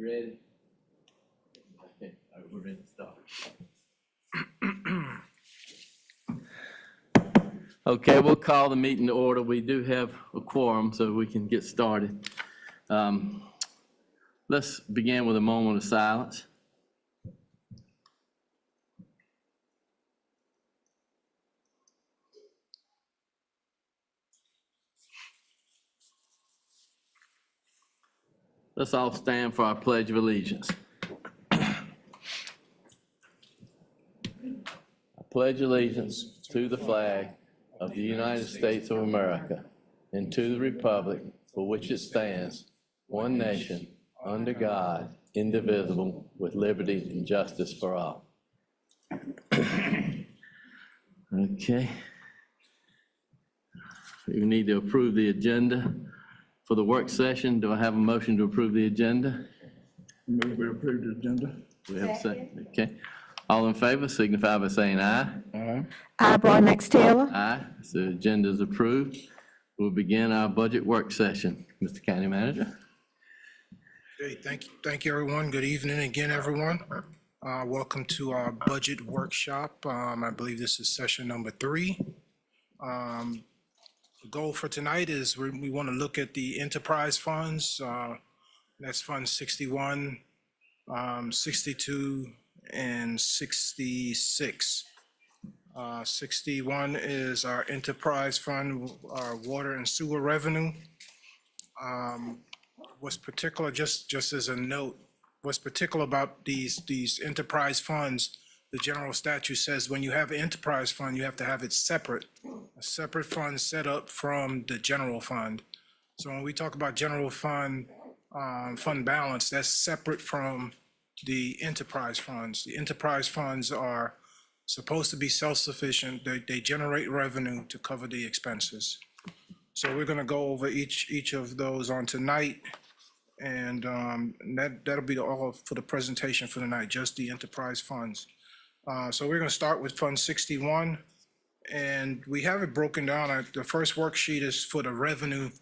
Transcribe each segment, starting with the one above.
You ready? Okay, all right, we're ready to start. Okay, we'll call the meeting to order. We do have a quorum, so we can get started. Let's begin with a moment of silence. Let's all stand for our Pledge of Allegiance. I pledge allegiance to the flag of the United States of America and to the republic for which it stands, one nation, under God, indivisible, with liberty and justice for all. Okay. We need to approve the agenda for the work session. Do I have a motion to approve the agenda? Move we approve the agenda. Do we have a second? Okay. All in favor signify by saying aye. Aye. I, Broadnax Taylor. Aye. So the agenda is approved. We'll begin our budget work session. Mr. County Manager. Great, thank you, everyone. Good evening again, everyone. Welcome to our budget workshop. I believe this is session number 3. The goal for tonight is we want to look at the enterprise funds. That's Fund 61, 62, and 66. 61 is our enterprise fund, our water and sewer revenue. What's particular, just as a note, what's particular about these enterprise funds, the general statute says when you have an enterprise fund, you have to have it separate, a separate fund set up from the general fund. So when we talk about general fund, fund balance, that's separate from the enterprise funds. The enterprise funds are supposed to be self-sufficient. They generate revenue to cover the expenses. So we're gonna go over each of those on tonight. And that'll be all for the presentation for tonight, just the enterprise funds. So we're gonna start with Fund 61. And we have it broken down. The first worksheet is for the revenue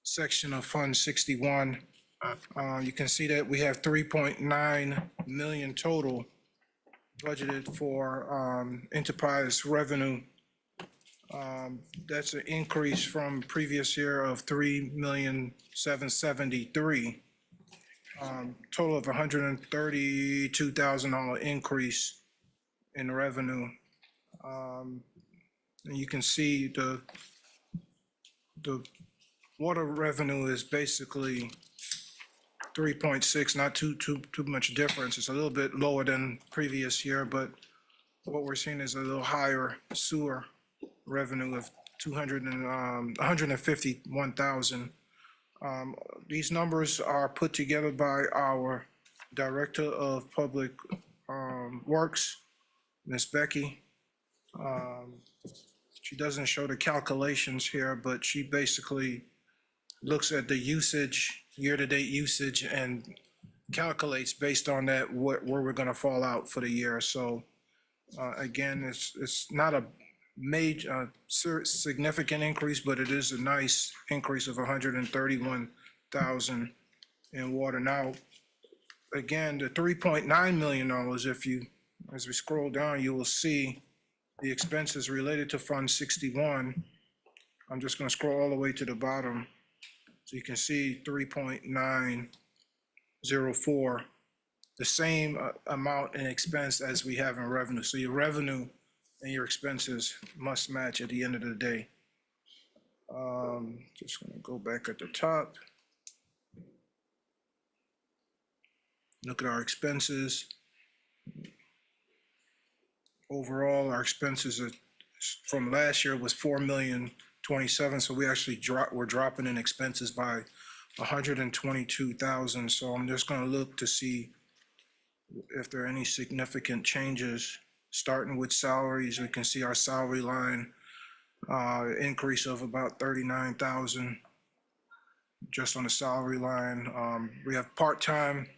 section of Fund 61. You can see that we have 3.9 million total budgeted for enterprise revenue. That's an increase from previous year of 3,773,000. Total of $132,000 increase in revenue. And you can see the water revenue is basically 3.6, not too much difference. It's a little bit lower than previous year, but what we're seeing is a little higher sewer revenue of 151,000. These numbers are put together by our Director of Public Works, Ms. Becky. She doesn't show the calculations here, but she basically looks at the usage, year-to-date usage, and calculates based on that where we're gonna fall out for the year. So again, it's not a major significant increase, but it is a nice increase of 131,000 in water. Now, again, the $3.9 million, as we scroll down, you will see the expenses related to Fund 61. I'm just gonna scroll all the way to the bottom. So you can see 3.904, the same amount in expense as we have in revenue. So your revenue and your expenses must match at the end of the day. Just gonna go back at the top. Look at our expenses. Overall, our expenses from last year was 4,027,000. So we actually we're dropping in expenses by 122,000. So I'm just gonna look to see if there are any significant changes. Starting with salaries, we can see our salary line increase of about 39,000 just on the salary line. We have part-time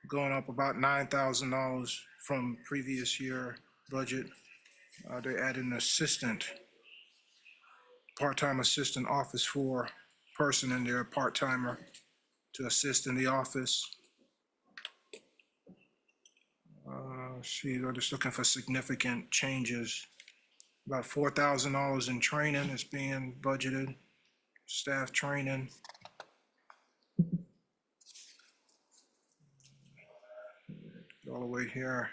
going up about $9,000 from previous year budget. They added an assistant, part-time assistant office for person in there, part-timer to assist in the office. See, they're just looking for significant changes. About $4,000 in training is being budgeted, staff training. All the way here.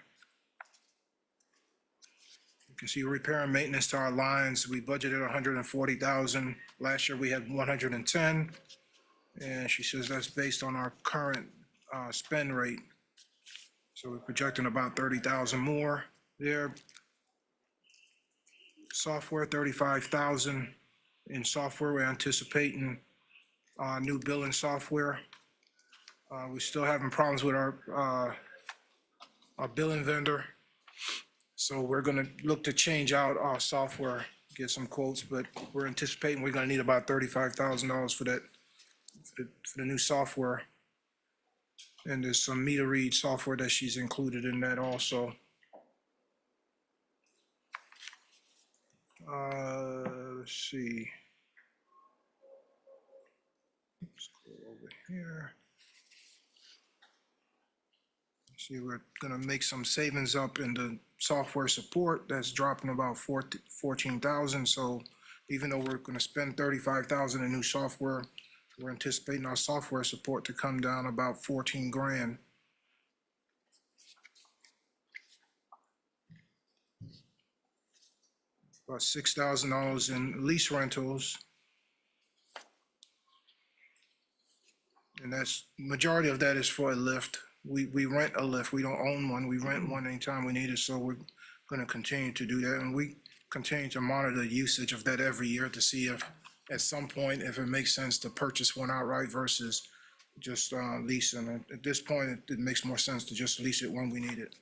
You can see repair and maintenance to our lines. We budgeted 140,000. Last year we had 110. And she says that's based on our current spend rate. So we're projecting about 30,000 more there. Software, 35,000 in software. We're anticipating new billing software. We're still having problems with our billing vendor. So we're gonna look to change out our software, get some quotes, but we're anticipating we're gonna need about $35,000 for that, for the new software. And there's some meter read software that she's included in that also. Let's see. Let's go over here. See, we're gonna make some savings up in the software support. That's dropping about 14,000. So even though we're gonna spend 35,000 in new software, we're anticipating our software support to come down about 14 grand. About $6,000 in lease rentals. And that's, majority of that is for a lift. We rent a lift. We don't own one. We rent one anytime we need it. So we're gonna continue to do that. And we continue to monitor the usage of that every year to see if, at some point, if it makes sense to purchase one outright versus just leasing. At this point, it makes more sense to just lease it when we need it.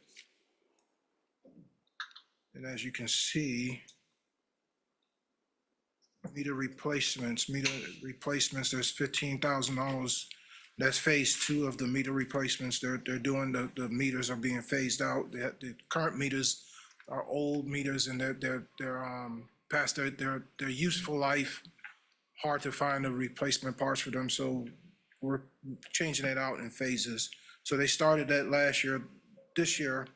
And as you can see, meter replacements, there's $15,000. That's phase 2 of the meter replacements. They're doing, the meters are being phased out. The current meters are old meters and they're past their useful life. Hard to find the replacement parts for them. So we're changing it out in phases. So they started that last year. This year,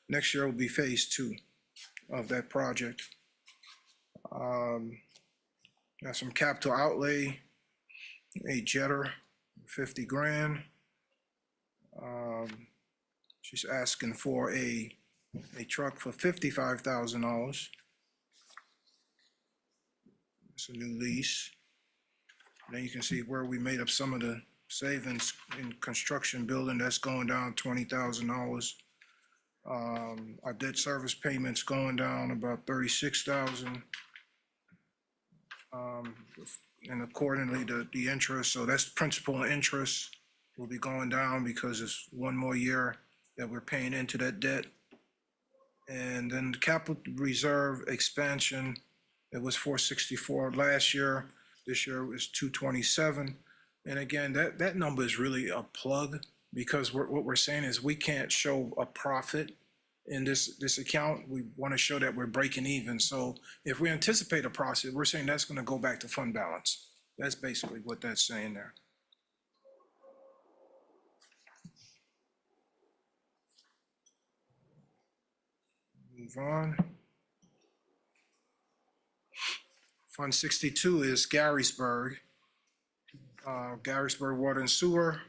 next year will be phase 2 of that project. Got some capital outlay, a jetter, 50 grand. She's asking for a truck for $55,000. It's a new lease. And then you can see where we made up some of the savings in construction building. That's going down $20,000. Our debt service payments going down about 36,000. And accordingly, the interest, so that's principal and interest will be going down because it's one more year that we're paying into that debt. And then the capital reserve expansion, it was 464 last year. This year it was 227. And again, that number is really a plug because what we're saying is we can't show a profit in this account. We want to show that we're breaking even. So if we anticipate a profit, we're saying that's going to go back to fund balance. That's basically what that's saying there. Move on. Fund 62 is Garysburg. Garysburg Water and Sewer.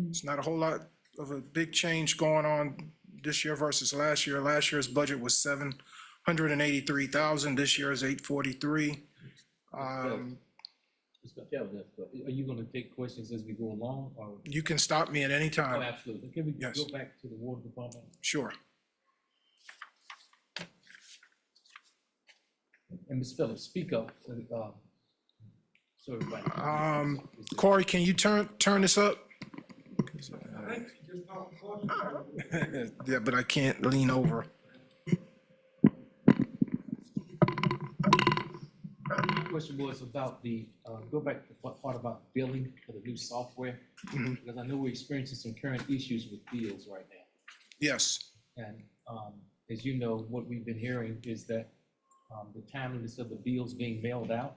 It's not a whole lot of a big change going on this year versus last year. Last year's budget was $783,000. This year is $843. Mr. Kelvin, are you going to take questions as we go along, or? You can stop me at any Oh, time. absolutely. Can we Yes. go back to the water department? Sure. And Ms. Phillips, speak up. So everybody. Corey, can you turn this up? Yeah, but I can't lean over. My question was about the, go back to the part about billing for the new software. Because I know we're experiencing some current issues with bills right now. Yes, And as you know, what we've been hearing is that the timeliness of the bills being mailed out.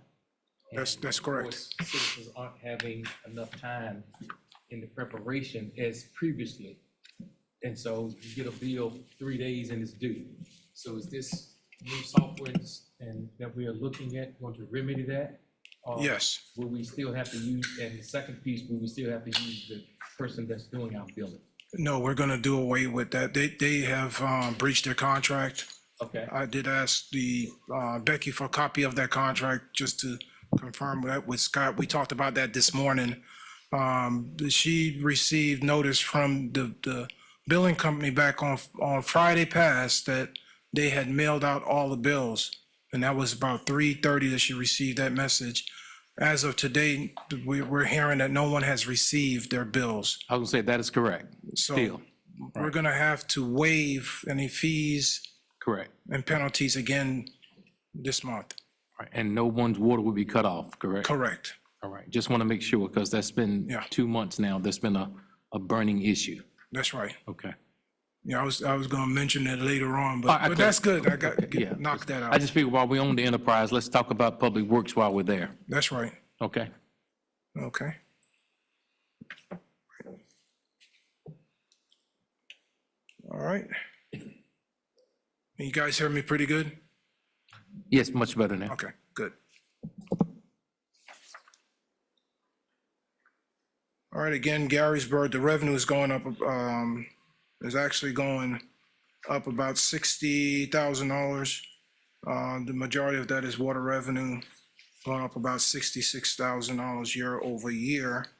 That's and of correct. course, citizens aren't having enough time in the preparation as previously. And so you get a bill 3 days and it's due. So is this new software and that we are looking at going to remedy that? Or Yes. will we still have to use, and the second piece, will we still have to use the person that's doing our billing? No, we're gonna do away with that. They have breached their contract. Okay, I did ask the Becky for a copy of that contract just to confirm that with Scott. We talked about that this morning. She received notice from the billing company back on Friday past that they had mailed out all the bills. And that was about 3:30 that she received that message. As of today, we're hearing that no one has received their bills. I was gonna say that is correct. So Still, we're gonna have to waive any fees correct. and penalties again this month. All right, and no one's water will be cut off, correct? Correct. All right, just want to make sure, because that's been Yeah. 2 months now, that's been a burning issue. That's right. Okay. Yeah, I was gonna mention that later on, I but that's good. I Yeah. knock that I out. just figured while we own the enterprise, let's talk about Public Works while we're there, That's right. okay? Okay. All right. You guys hear me pretty good? Yes, much better now. Okay, good. All right, again, Garysburg, the revenue is going up, is actually going up about $60,000. The majority of that is water revenue, going up about $66,000 year over year.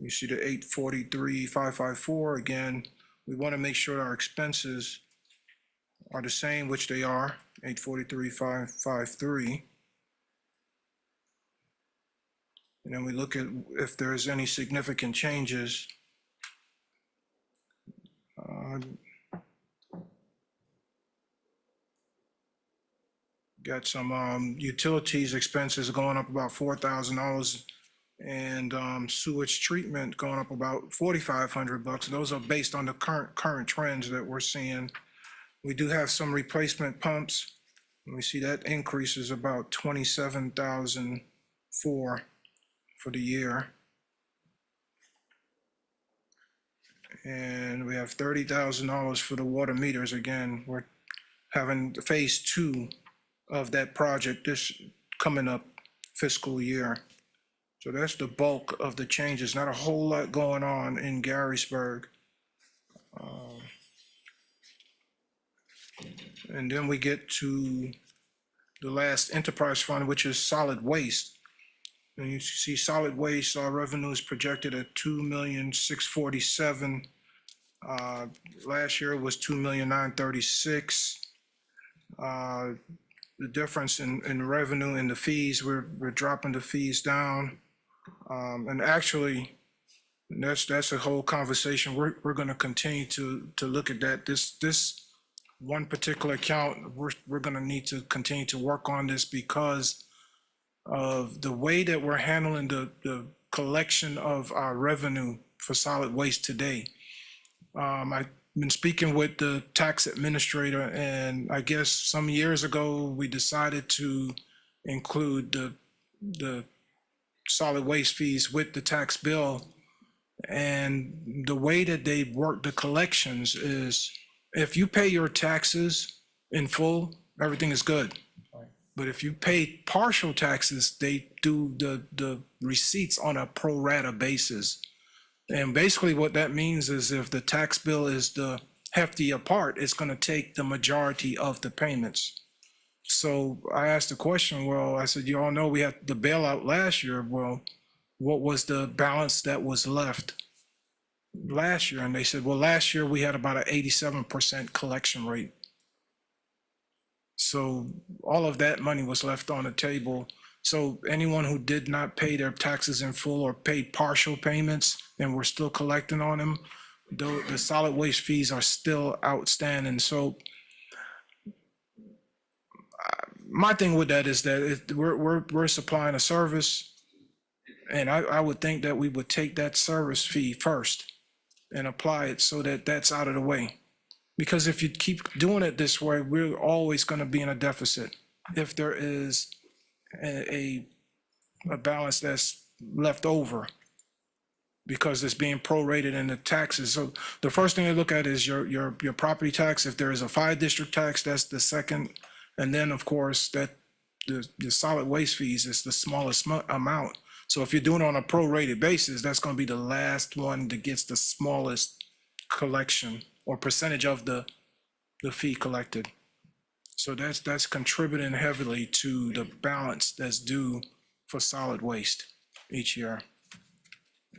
You see the 843,554, again, we want to make sure our expenses are the same, which they are, 843,553. And then we look at if there's any significant changes. Got some utilities expenses going up about $4,000 and sewage treatment going up about $4,500. Those are based on the current trends that we're seeing. We do have some replacement pumps. And we see that increase is about 27,004 for the year. And we have $30,000 for the water meters. Again, we're having phase 2 of that project this coming up fiscal year. So that's the bulk of the changes. Not a whole lot going on in Garysburg. And then we get to the last enterprise fund, which is solid waste. And you see solid waste, our revenue is projected at 2,647,000. Last year was 2,936,000. The difference in revenue and the fees, we're dropping the fees down. And actually, that's a whole conversation. We're gonna continue to look at that. This one particular account, we're gonna need to continue to work on this because of the way that we're handling the collection of our revenue for solid waste today. I've been speaking with the tax administrator, and I guess some years ago, we decided to include the solid waste fees with the tax bill. And the way that they work the collections is if you pay your taxes in full, everything is good. But if you pay partial taxes, they do the receipts on a pro rata basis. And basically what that means is if the tax bill is the heftier part, it's going to take the majority of the payments. So I asked the question, well, I said, you all know we had the bailout last year. Well, what was the balance that was left last year? And they said, well, last year we had about an 87% collection rate. So all of that money was left on the table. So anyone who did not pay their taxes in full or paid partial payments and we're still collecting on them, the solid waste fees are still outstanding. So my thing with that is that we're supplying a service, and I would think that we would take that service fee first and apply it so that that's out of the way. Because if you keep doing it this way, we're always going to be in a deficit if there is a balance that's left over. because it's being prorated in the taxes. So the first thing they look at is your property tax. If there is a 5 district tax, that's the second. And then, of course, that the solid waste fees is the smallest amount. So if you're doing it on a prorated basis, that's going to be the last one that gets the smallest collection or percentage of the fee collected. So that's contributing heavily to the balance that's due for solid waste each year.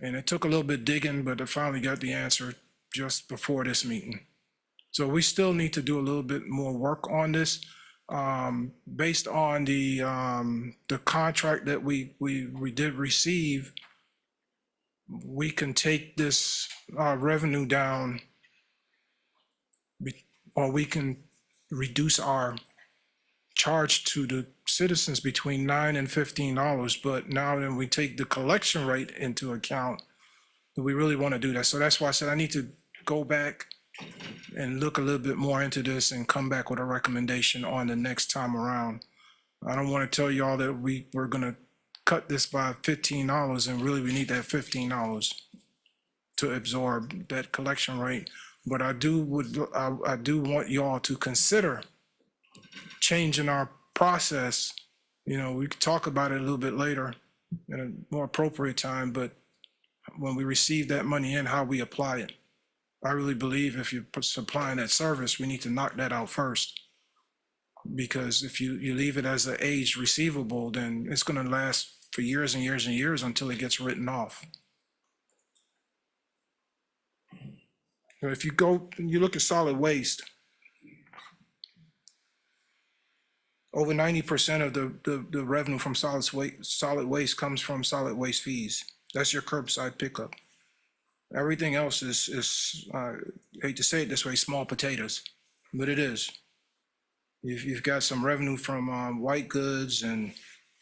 And it took a little bit digging, but I finally got the answer just before this meeting. So we still need to do a little bit more work on this. Based on the contract that we did receive, we can take this revenue down, or we can reduce our charge to the citizens between $9 and $15. But now that we take the collection rate into account, do we really want to do that? So that's why I said I need to go back and look a little bit more into this and come back with a recommendation on the next time around. I don't want to tell y'all that we're going to cut this by $15, and really we need that $15 to absorb that collection rate. But I do want y'all to consider changing our process. You know, we could talk about it a little bit later in a more appropriate time, but when we receive that money in, how we apply it. I really believe if you're supplying that service, we need to knock that out first. Because if you leave it as an aged receivable, then it's going to last for years and years and years until it gets written off. If you look at solid waste, over 90% of the revenue from solid waste comes from solid waste fees. That's your curbside pickup. Everything else is I hate to say it this way, small potatoes, but it is. You've got some revenue from white goods and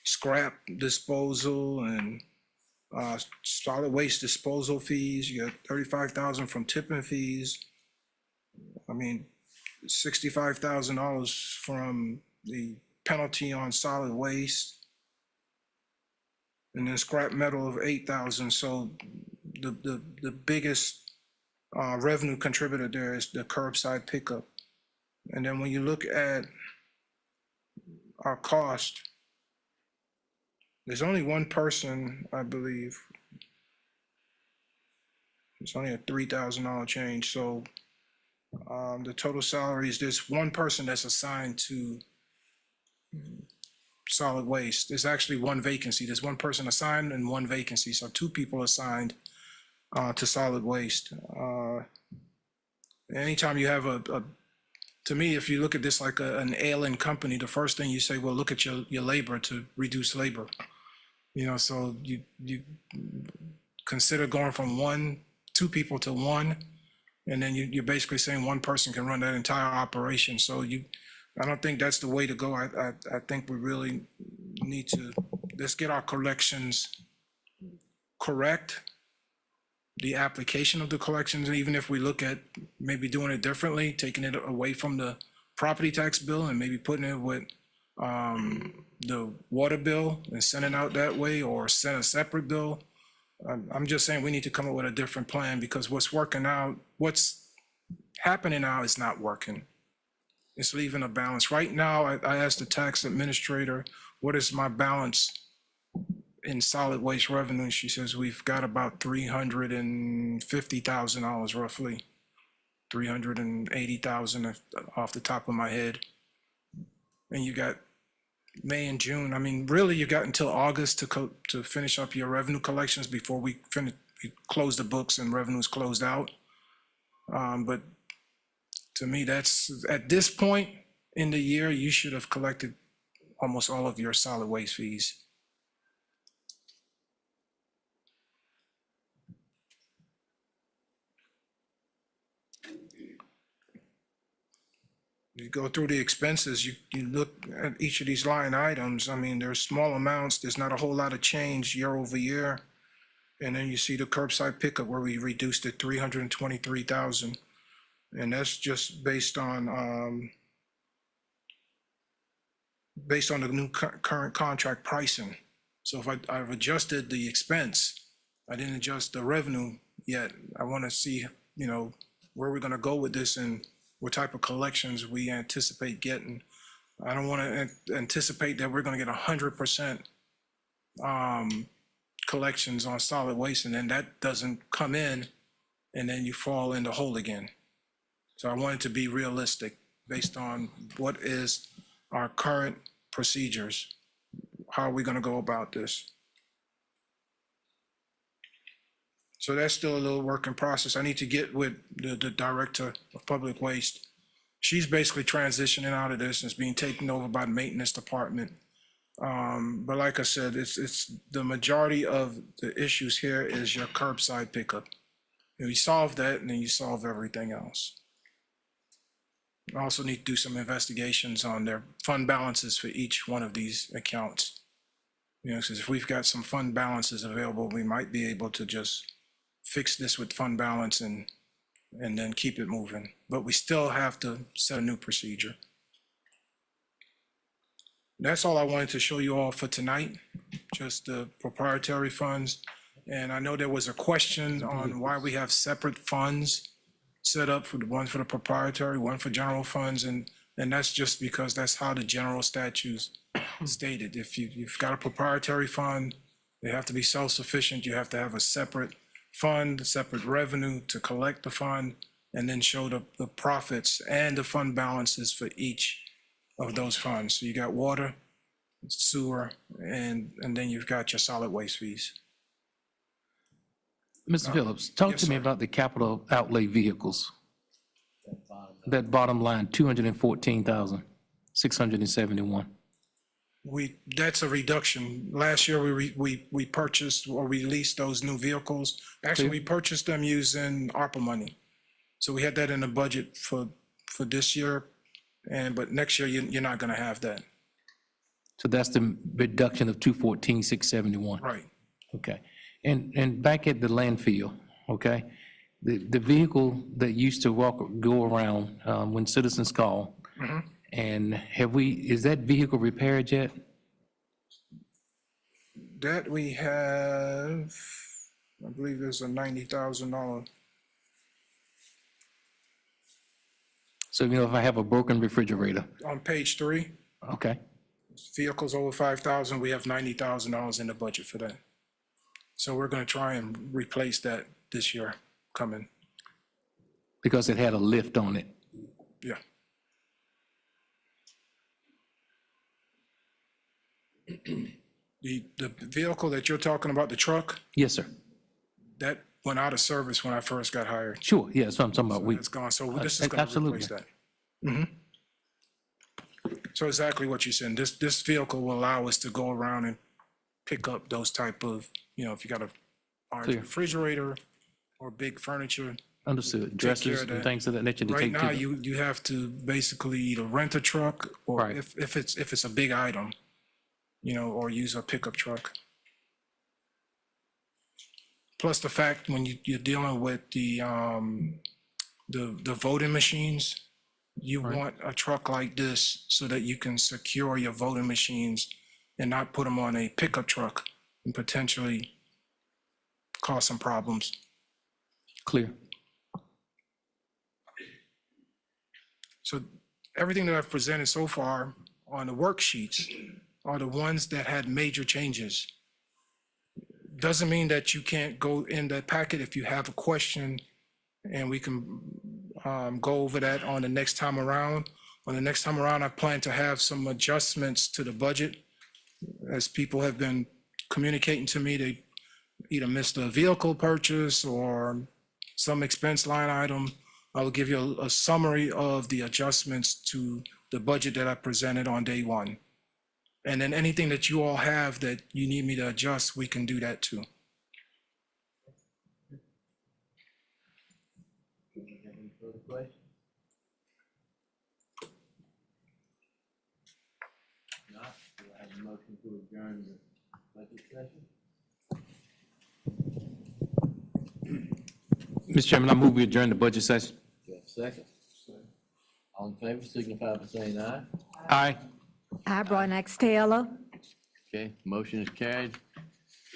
scrap disposal and solid waste disposal fees. You got $35,000 from tipping fees. I mean, $65,000 from the penalty on solid waste, and then scrap metal of $8,000. So the biggest revenue contributor there is the curbside pickup. And then when you look at our cost, there's only one person, I believe. It's only a $3,000 change. So the total salary is this one person that's assigned to solid waste. There's actually one vacancy. There's one person assigned and one vacancy. So 2 people assigned to solid waste. Anytime you have to me, if you look at this like an ailing company, the first thing you say, well, look at your labor to reduce labor. You know, so you consider going from 2 people to 1, and then you're basically saying one person can run that entire operation. So I don't think that's the way to go. I think we really need to, let's get our collections correct, the application of the collections, and even if we look at maybe doing it differently, taking it away from the property tax bill and maybe putting it with the water bill and sending out that way, or send a separate bill. I'm just saying we need to come up with a different plan, because what's happening now is not working. It's leaving a balance. Right now, I asked the tax administrator, what is my balance in solid waste revenue? She says we've got about $350,000 roughly, 380,000 off the top of my head. And you got May and June. I mean, really, you got until August to finish up your revenue collections before we close the books and revenue's closed out. But to me, that's, at this point in the year, you should have collected almost all of your solid waste fees. You go through the expenses, you look at each of these line items. I mean, there's small amounts. There's not a whole lot of change year over year. And then you see the curbside pickup where we reduced it 323,000. And that's just based on the new current contract pricing. So if I've adjusted the expense, I didn't adjust the revenue yet. I want to see, you know, where we're going to go with this and what type of collections we anticipate getting. I don't want to anticipate that we're going to get 100% collections on solid waste, and then that doesn't come in, and then you fall in the hole again. So I want it to be realistic based on what is our current procedures. How are we going to go about this? So that's still a little work in process. I need to get with the director of public waste. She's basically transitioning out of this and it's being taken over by the maintenance department. But like I said, it's the majority of the issues here is your curbside pickup. You solve that and then you solve everything else. I also need to do some investigations on their fund balances for each one of these accounts. You know, because if we've got some fund balances available, we might be able to just fix this with fund balance and then keep it moving. But we still have to set a new procedure. That's all I wanted to show you all for tonight, just the proprietary funds. And I know there was a question on why we have separate funds set up, for the one for the proprietary, one for general funds, and that's just because that's how the general statutes stated. If you've got a proprietary fund, they have to be self-sufficient. You have to have a separate fund, separate revenue to collect the fund, and then show the profits and the fund balances for each of those funds. So you got water, sewer, and then you've got your solid waste fees. Mr. Phillips, talk yes, to me sir. about the capital outlay vehicles. That bottom line, 214,671. That's a reduction. Last year, we purchased or we leased those new vehicles. Actually, we purchased them using ARPA money. So we had that in the budget for this year, but next year, you're not gonna have that. So that's the reduction of 214,671. Right. Okay. And back at the landfill, okay? The vehicle that used to go around when citizens call, and is that vehicle repaired yet? That we have, I believe there's a $90,000. So, you know, if I have a broken refrigerator, On page 3, okay? vehicles over 5,000, we have $90,000 in the budget for that. So we're gonna try and replace that this year coming. Because it had a lift on it. Yeah. The vehicle that you're talking about, the truck, Yes, sir. that went out of service when I first got hired. Sure, yeah, that's what I'm talking about. It's gone, so this is gonna absolutely. replace that. So exactly what you said, this vehicle will allow us to go around and pick up those type of, you know, if you got a large Clear. refrigerator or big furniture. Understood. care Dresses of and that. things of that nature to Right take to now, the- you have to basically either rent a truck or Right. if it's a big item, you know, or use a pickup truck. Plus the fact when you're dealing with the voting machines, you want a truck like this so that you can secure your voting machines and not put them on a pickup truck and potentially cause some problems. Clear. So everything that I've presented so far on the worksheets are the ones that had major changes. Doesn't mean that you can't go in that packet if you have a question and we can go over that on the next time around. On the next time around, I plan to have some adjustments to the budget. As people have been communicating to me, they either missed a vehicle purchase or some expense line item. I will give you a summary of the adjustments to the budget that I presented on day one. And then anything that you all have that you need me to adjust, we can do that too. Any further questions? Not, do I have a motion to adjourn the budget session? Mr. Chairman, I move we adjourn the budget session. Do I have a second? All in favor, signify by saying aye. Aye. I, Broadnax Taylor. Okay, motion is carried.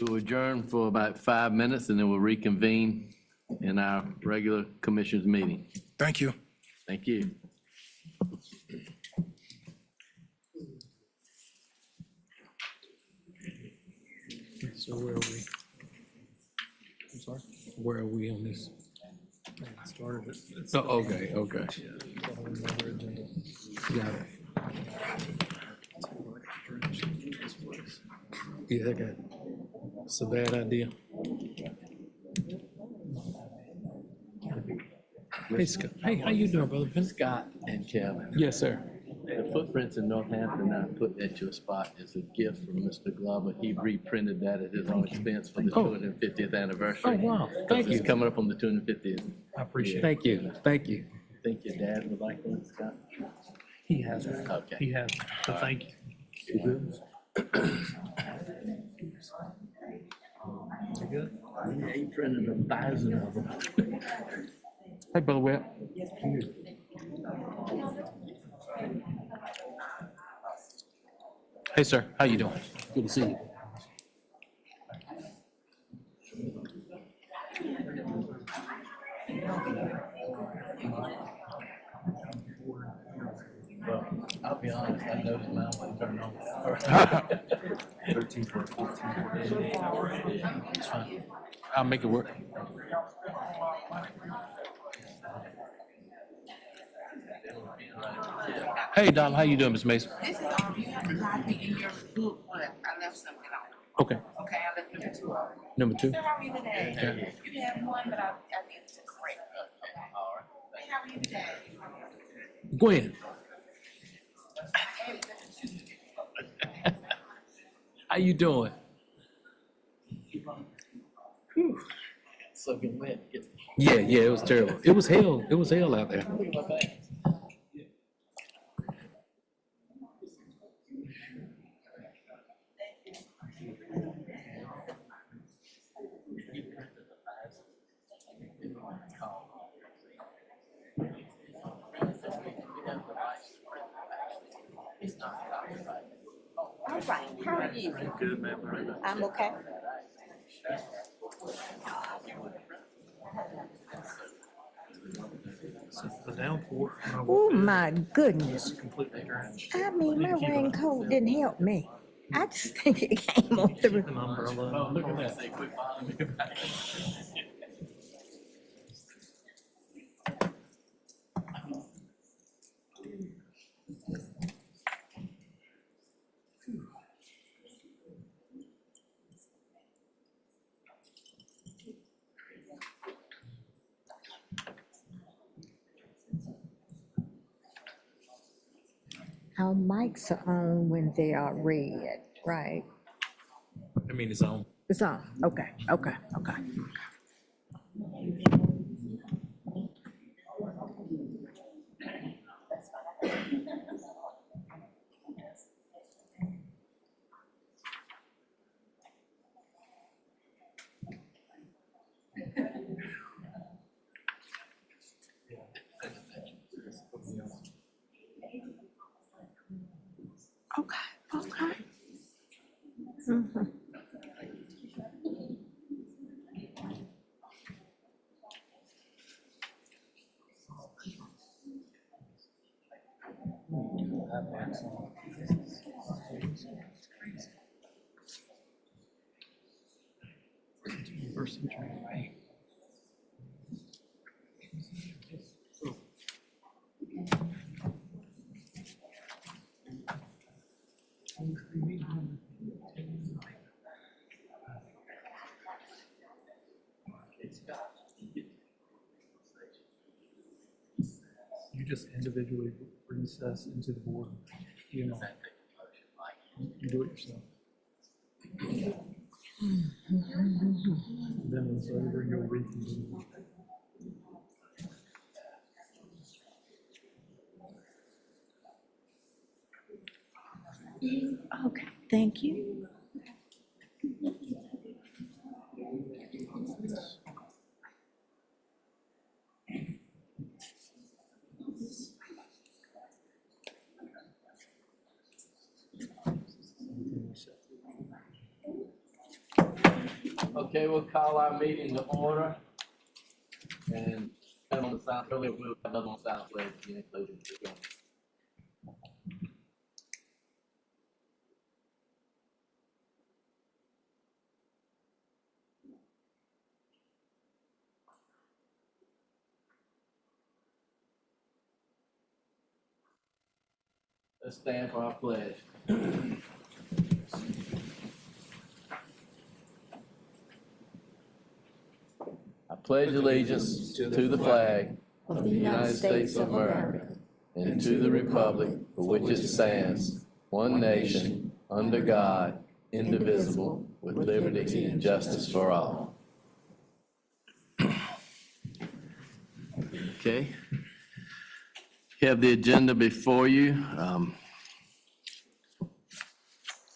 We'll adjourn for about 5 minutes and then we'll reconvene in our regular commissioners meeting. Thank you. Thank you. So where are we? I'm sorry? Where are we on this? Started it. Oh, okay, okay. Got it. Yeah, that got, it's a bad idea. Hey, Scott, hey, how you doing, brother? Scott and Kevin, Yes, sir. the footprints in Northampton I put at your spot is a gift from Mr. Glover. He reprinted that at his own expense for the Oh. 250th anniversary. Oh, wow, thank It's you. coming up on the 250th. I appreciate it. Thank you, thank you. Think your dad would like one, Scott? He has it. Okay. He has it, but thank you. Yeah, he printed 1,000 of them. Hey, Brother Webb. Hey, sir, how you doing? Good to see you. I'll be honest, I noticed mine wasn't turned on. 13 for 14. It's fine. I'll make it work. Hey, Donald, how you doing, Miss Mason? This is you have to copy in your book, but I left something on. Okay, Okay, I left number 2 on. number 2. So how are you today? You have one, but I need to correct it. All right. Hey, how are you today? Gwen. How you doing? Soaking wet. Get- Yeah, it was terrible. It was hell out there. Look at my back. All right, how are you? Good, man. Very much. I'm okay. The downpour. Oh, my goodness. Completely drenched. I mean, my raincoat didn't help me. I just think it came off the roof. An umbrella. Oh, look at that. They quit bothering me about it. Our mics are on when they are red, right? I mean, it's on. It's on. Okay, okay, okay. Okay, okay. Mhm. You just individually recess into the board. You know, you do it yourself. Then when it's over, you'll reconvene. Okay, thank you. Okay, we'll call our meeting to order. And on the sound earlier, we'll have another one sound pledge be included. Let's stand for our pledge. I pledge allegiance to the flag of the United States of America and to the republic for which it stands, one nation, under God, indivisible, with liberty and justice for all. Okay. You have the agenda before you.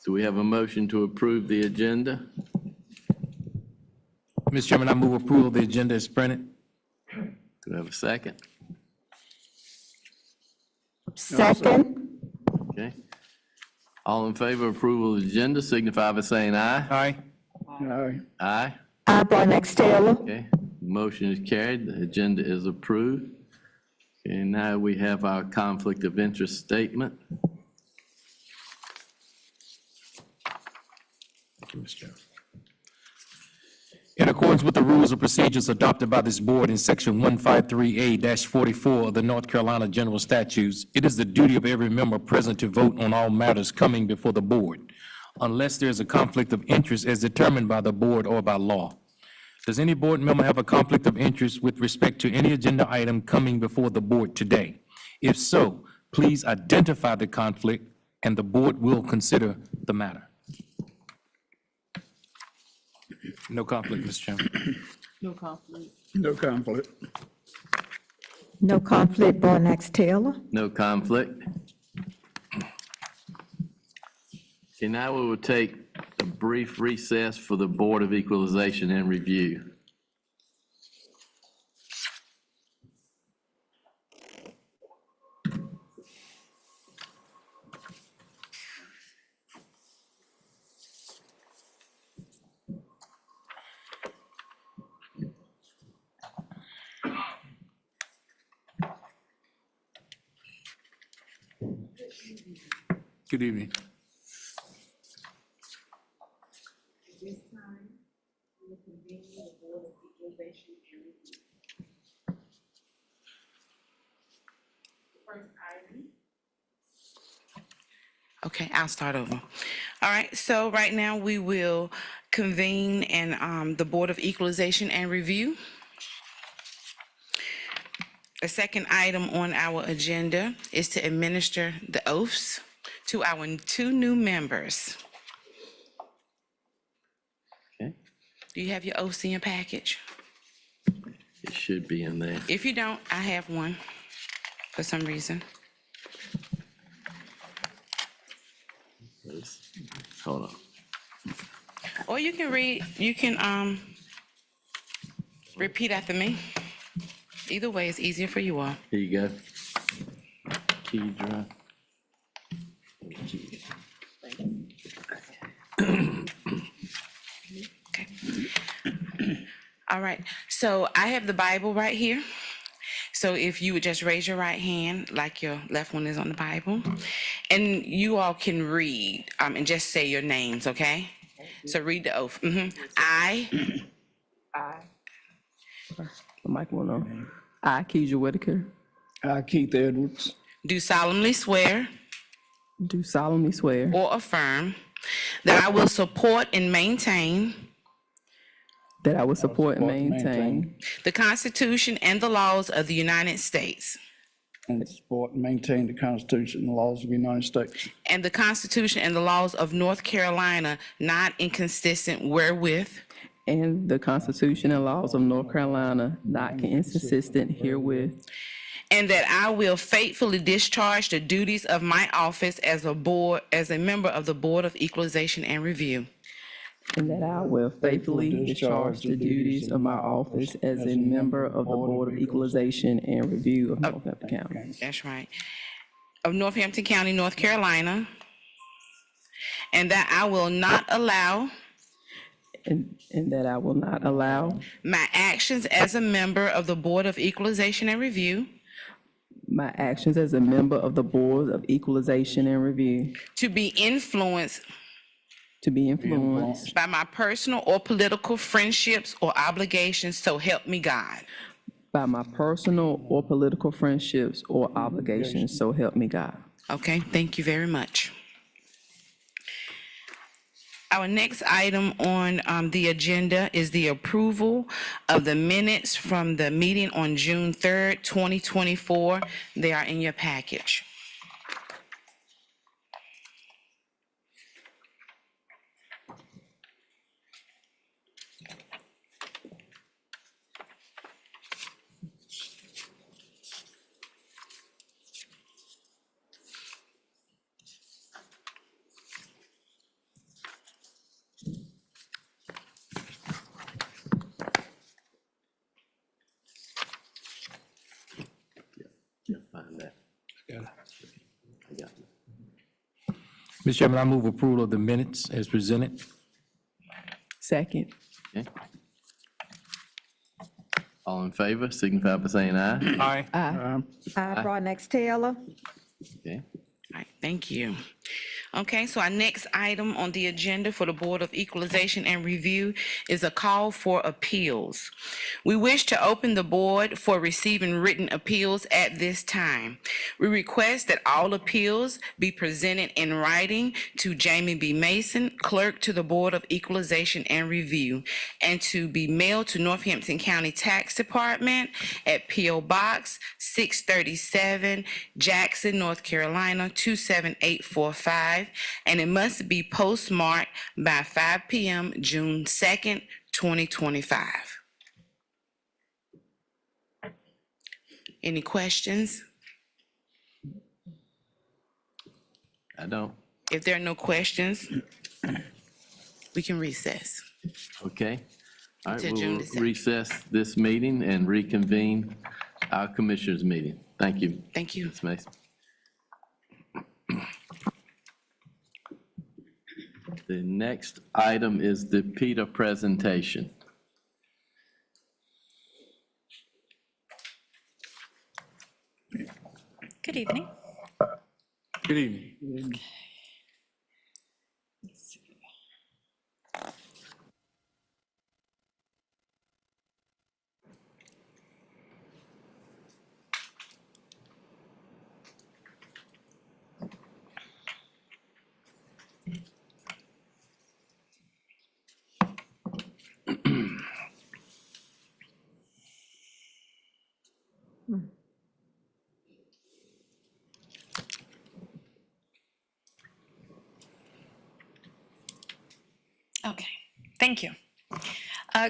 Do we have a motion to approve the agenda? Mr. Chairman, I move approval of the agenda as printed. Do we have a second? Second, Okay. All in favor of approval of the agenda signify by saying aye. Aye. Aye. Aye. I, Barnex Taylor. Okay, motion is carried, the agenda is approved. And now we have our conflict of interest statement. In accordance with the rules and procedures adopted by this board in section 153A-44 of the North Carolina General Statutes, it is the duty of every member present to vote on all matters coming before the board, unless there is a conflict of interest as determined by the board or by law. Does any board member have a conflict of interest with respect to any agenda item coming before the board today? If so, please identify the conflict, and the board will consider the matter. No conflict, Mr. Chairman. No conflict. No conflict, Barnex Taylor. No conflict. Okay, now we will take a brief recess for the Board of Equalization and Review. Good evening. This time, we will convene the Board of Equalization and Review. The first item. Okay, I'll start over. All right, so right now we will convene in the Board of Equalization and Review. The second item on our agenda is to administer the oaths to our two new members. Okay, Do you have your oaths in your package? it should be in there. If you don't, I have one for some reason. Hold on. Or you can repeat after me. Either way, it's easier for you all. Here you go. Kedra. Okay. All right, so I have the Bible right here. So if you would just raise your right hand, like your left one is on the Bible, and you all can read and just say your names, okay? So read the oath. I The mic went on. I, Keisha Whitaker, I, Keith Edwards, do solemnly swear do solemnly swear or affirm that I will support and maintain that I will support and maintain the Constitution and the laws of the United States and support and maintain the Constitution and laws of the United States and the Constitution and the laws of North Carolina, not inconsistent wherewith, and the Constitution and laws of North Carolina, not inconsistent herewith, and that I will faithfully discharge the duties of my office as a member of the Board of Equalization and Review. and that I will faithfully discharge the duties of my office as a member of the Board of Equalization and Review of Northampton County. That's right. Of Northampton County, North Carolina. And that I will not allow and that I will not allow my actions as a member of the Board of Equalization and Review my actions as a member of the Board of Equalization and Review to be influenced to be influenced by my personal or political friendships or obligations, so help me God. by my personal or political friendships or obligations, so help me God. Okay, thank you very much. Our next item on the agenda is the approval of the minutes from the meeting on June 3rd, 2024. They are in your package. Find that. I got it. Mr. Chairman, I move approval of the minutes as presented. Second. Okay. All in favor, signify by saying aye. Aye. Broadnax Taylor. Okay. All right, thank you. Okay, so our next item on the agenda for the Board of Equalization and Review is a call for appeals. We wish to open the board for receiving written appeals at this time. We request that all appeals be presented in writing to Jamie B. Mason, Clerk to the Board of Equalization and Review, and to be mailed to Northampton County Tax Department at P.O. Box 637, Jackson, North Carolina 27845, and it must be postmarked by 5 p.m. June 2nd, 2025. Any questions? I don't. If there are no questions, we can recess. Okay. All right, Till we'll June the 2nd. recess this meeting and reconvene our commissioners' meeting. Thank you, Thank you. Ms. Mason. The next item is the PETA presentation. Good evening. Good evening. Okay, thank you.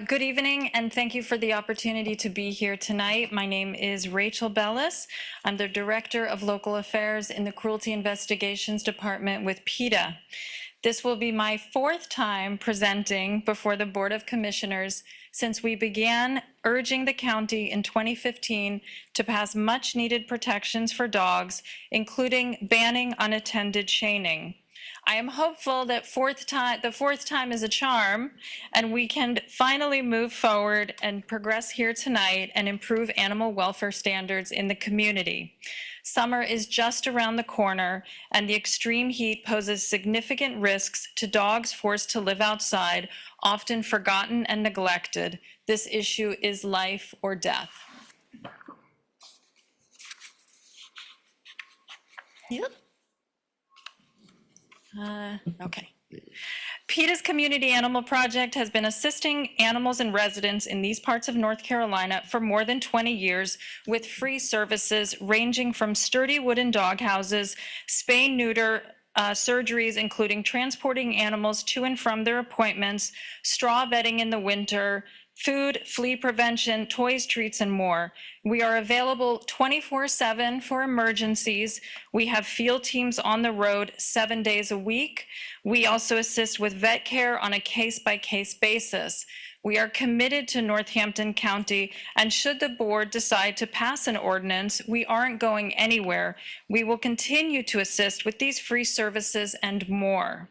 Good evening, and thank you for the opportunity to be here tonight. My name is Rachel Bellis. I'm the Director of Local Affairs in the Cruelty Investigations Department with PETA. This will be my fourth time presenting before the Board of Commissioners since we began urging the county in 2015 to pass much-needed protections for dogs, including banning unattended chaining. I am hopeful that the fourth time is a charm, and we can finally move forward and progress here tonight and improve animal welfare standards in the community. Summer is just around the corner, and the extreme heat poses significant risks to dogs forced to live outside, often forgotten and neglected. This issue is life or death. Yep. Okay. PETA's Community Animal Project has been assisting animals and residents in these parts of North Carolina for more than 20 years with free services ranging from sturdy wooden dog houses, spay-neuter surgeries, including transporting animals to and from their appointments, straw bedding in the winter, food, flea prevention, toys, treats, and more. We are available 24/7 for emergencies. We have field teams on the road 7 days a week. We also assist with vet care on a case-by-case basis. We are committed to Northampton County, and should the board decide to pass an ordinance, we aren't going anywhere. We will continue to assist with these free services and more.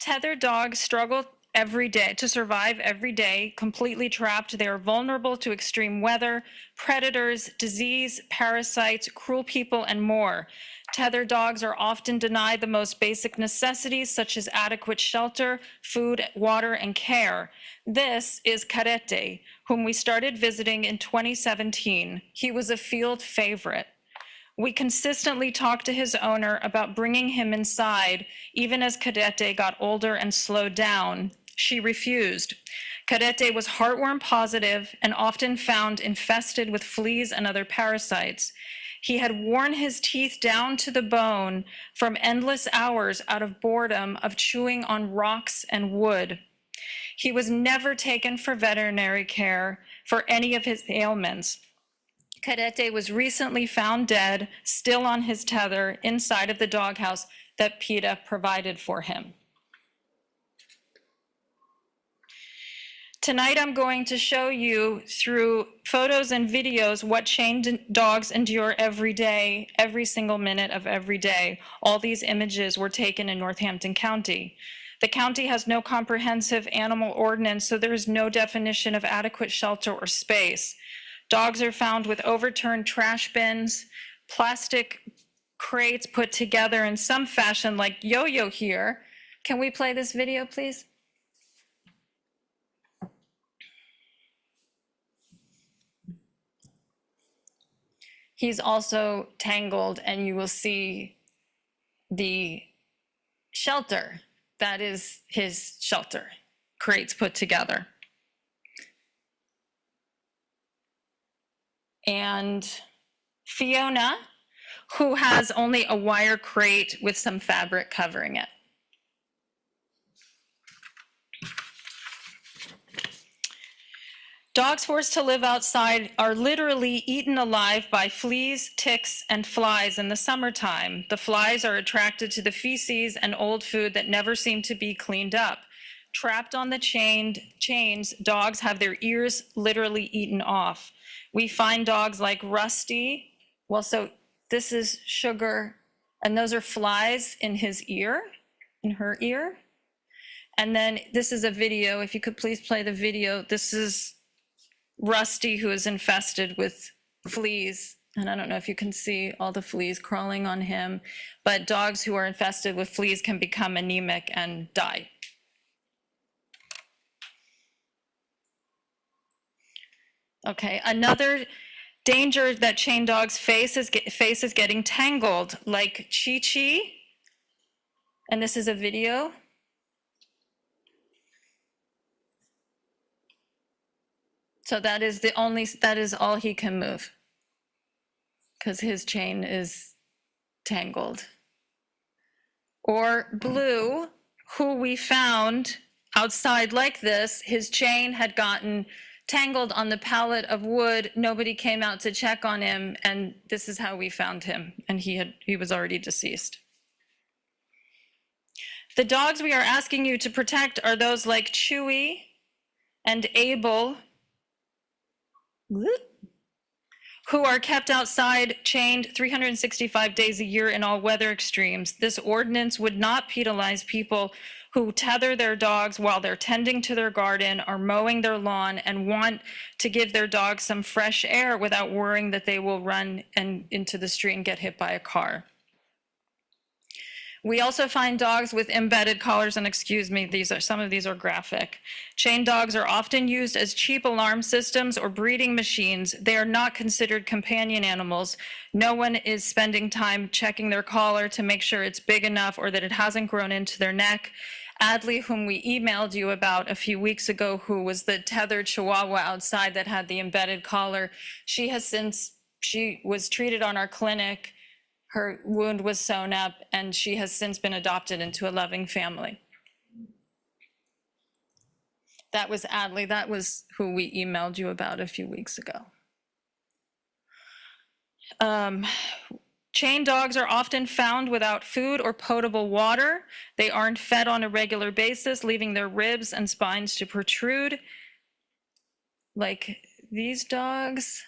Tethered dogs struggle every day to survive every day, completely trapped. They are vulnerable to extreme weather, predators, disease, parasites, cruel people, and more. Tethered dogs are often denied the most basic necessities such as adequate shelter, food, water, and care. This is Carete, whom we started visiting in 2017. He was a field favorite. We consistently talked to his owner about bringing him inside, even as Carete got older and slowed down. She refused. Carete was heartworm positive and often found infested with fleas and other parasites. He had worn his teeth down to the bone from endless hours out of boredom of chewing on rocks and wood. He was never taken for veterinary care for any of his ailments. Carete was recently found dead, still on his tether, inside of the doghouse that PETA provided for him. Tonight, I'm going to show you through photos and videos what chained dogs endure every day, every single minute of every day. All these images were taken in Northampton County. The county has no comprehensive animal ordinance, so there is no definition of adequate shelter or space. Dogs are found with overturned trash bins, plastic crates put together in some fashion like Yo-Yo here. Can we play this video, please? He's also tangled, and you will see the shelter. That is his shelter, crates put together. And Fiona, who has only a wire crate with some fabric covering it. Dogs forced to live outside are literally eaten alive by fleas, ticks, and flies in the summertime. The flies are attracted to the feces and old food that never seem to be cleaned up. Trapped on the chains, dogs have their ears literally eaten off. We find dogs like Rusty. Well, so this is Sugar, and those are flies in his ear, in her ear. And then this is a video. If you could please play the video. This is Rusty, who is infested with fleas. And I don't know if you can see all the fleas crawling on him, but dogs who are infested with fleas can become anemic and die. Okay, another danger that chained dogs face is getting tangled, like Chi-Chi. And this is a video. So that is all he can move, because his chain is tangled. Or Blue, who we found outside like this, his chain had gotten tangled on the pallet of wood. Nobody came out to check on him, and this is how we found him, and he was already deceased. The dogs we are asking you to protect are those like Chewy and Abel, who are kept outside, chained 365 days a year in all weather extremes. This ordinance would not penalize people who tether their dogs while they're tending to their garden or mowing their lawn and want to give their dogs some fresh air without worrying that they will run into the street and get hit by a car. We also find dogs with embedded collars, and excuse me, some of these are graphic. Chained dogs are often used as cheap alarm systems or breeding machines. They are not considered companion animals. No one is spending time checking their collar to make sure it's big enough or that it hasn't grown into their neck. Adley, whom we emailed you about a few weeks ago, who was the tethered Chihuahua outside that had the embedded collar, she was treated on our clinic. Her wound was sewn up, and she has since been adopted into a loving family. That was Adley. That was who we emailed you about a few weeks ago. Chained dogs are often found without food or potable water. They aren't fed on a regular basis, leaving their ribs and spines to protrude. Like these dogs.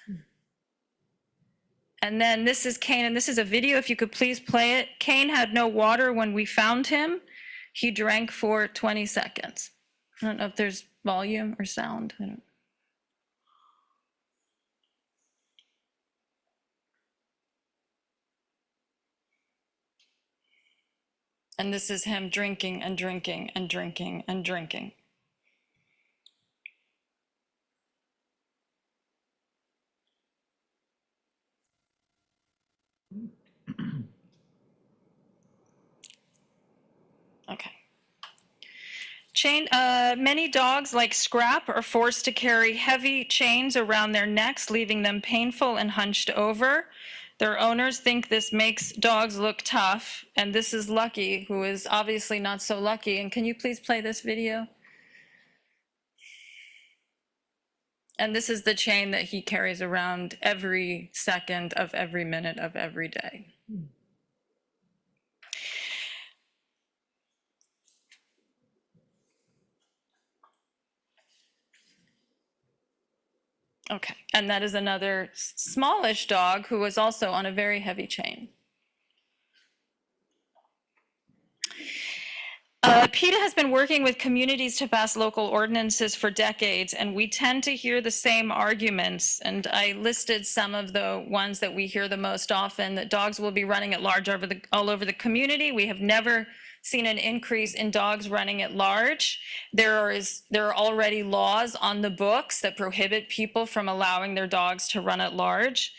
And then this is Kane, and this is a video, if you could please play it. Kane had no water when we found him. He drank for 20 seconds. I don't know if there's volume or sound. I don't. And this is him drinking and drinking and drinking and drinking. Okay. Many dogs, like Scrap, are forced to carry heavy chains around their necks, leaving them painful and hunched over. Their owners think this makes dogs look tough, and this is Lucky, who is obviously not so lucky. And can you please play this video? And this is the chain that he carries around every second of every minute of every day. Okay, and that is another smallish dog who was also on a very heavy chain. PETA has been working with communities to pass local ordinances for decades, and we tend to hear the same arguments. And I listed some of the ones that we hear the most often, that dogs will be running at large all over the community. We have never seen an increase in dogs running at large. There are already laws on the books that prohibit people from allowing their dogs to run at large.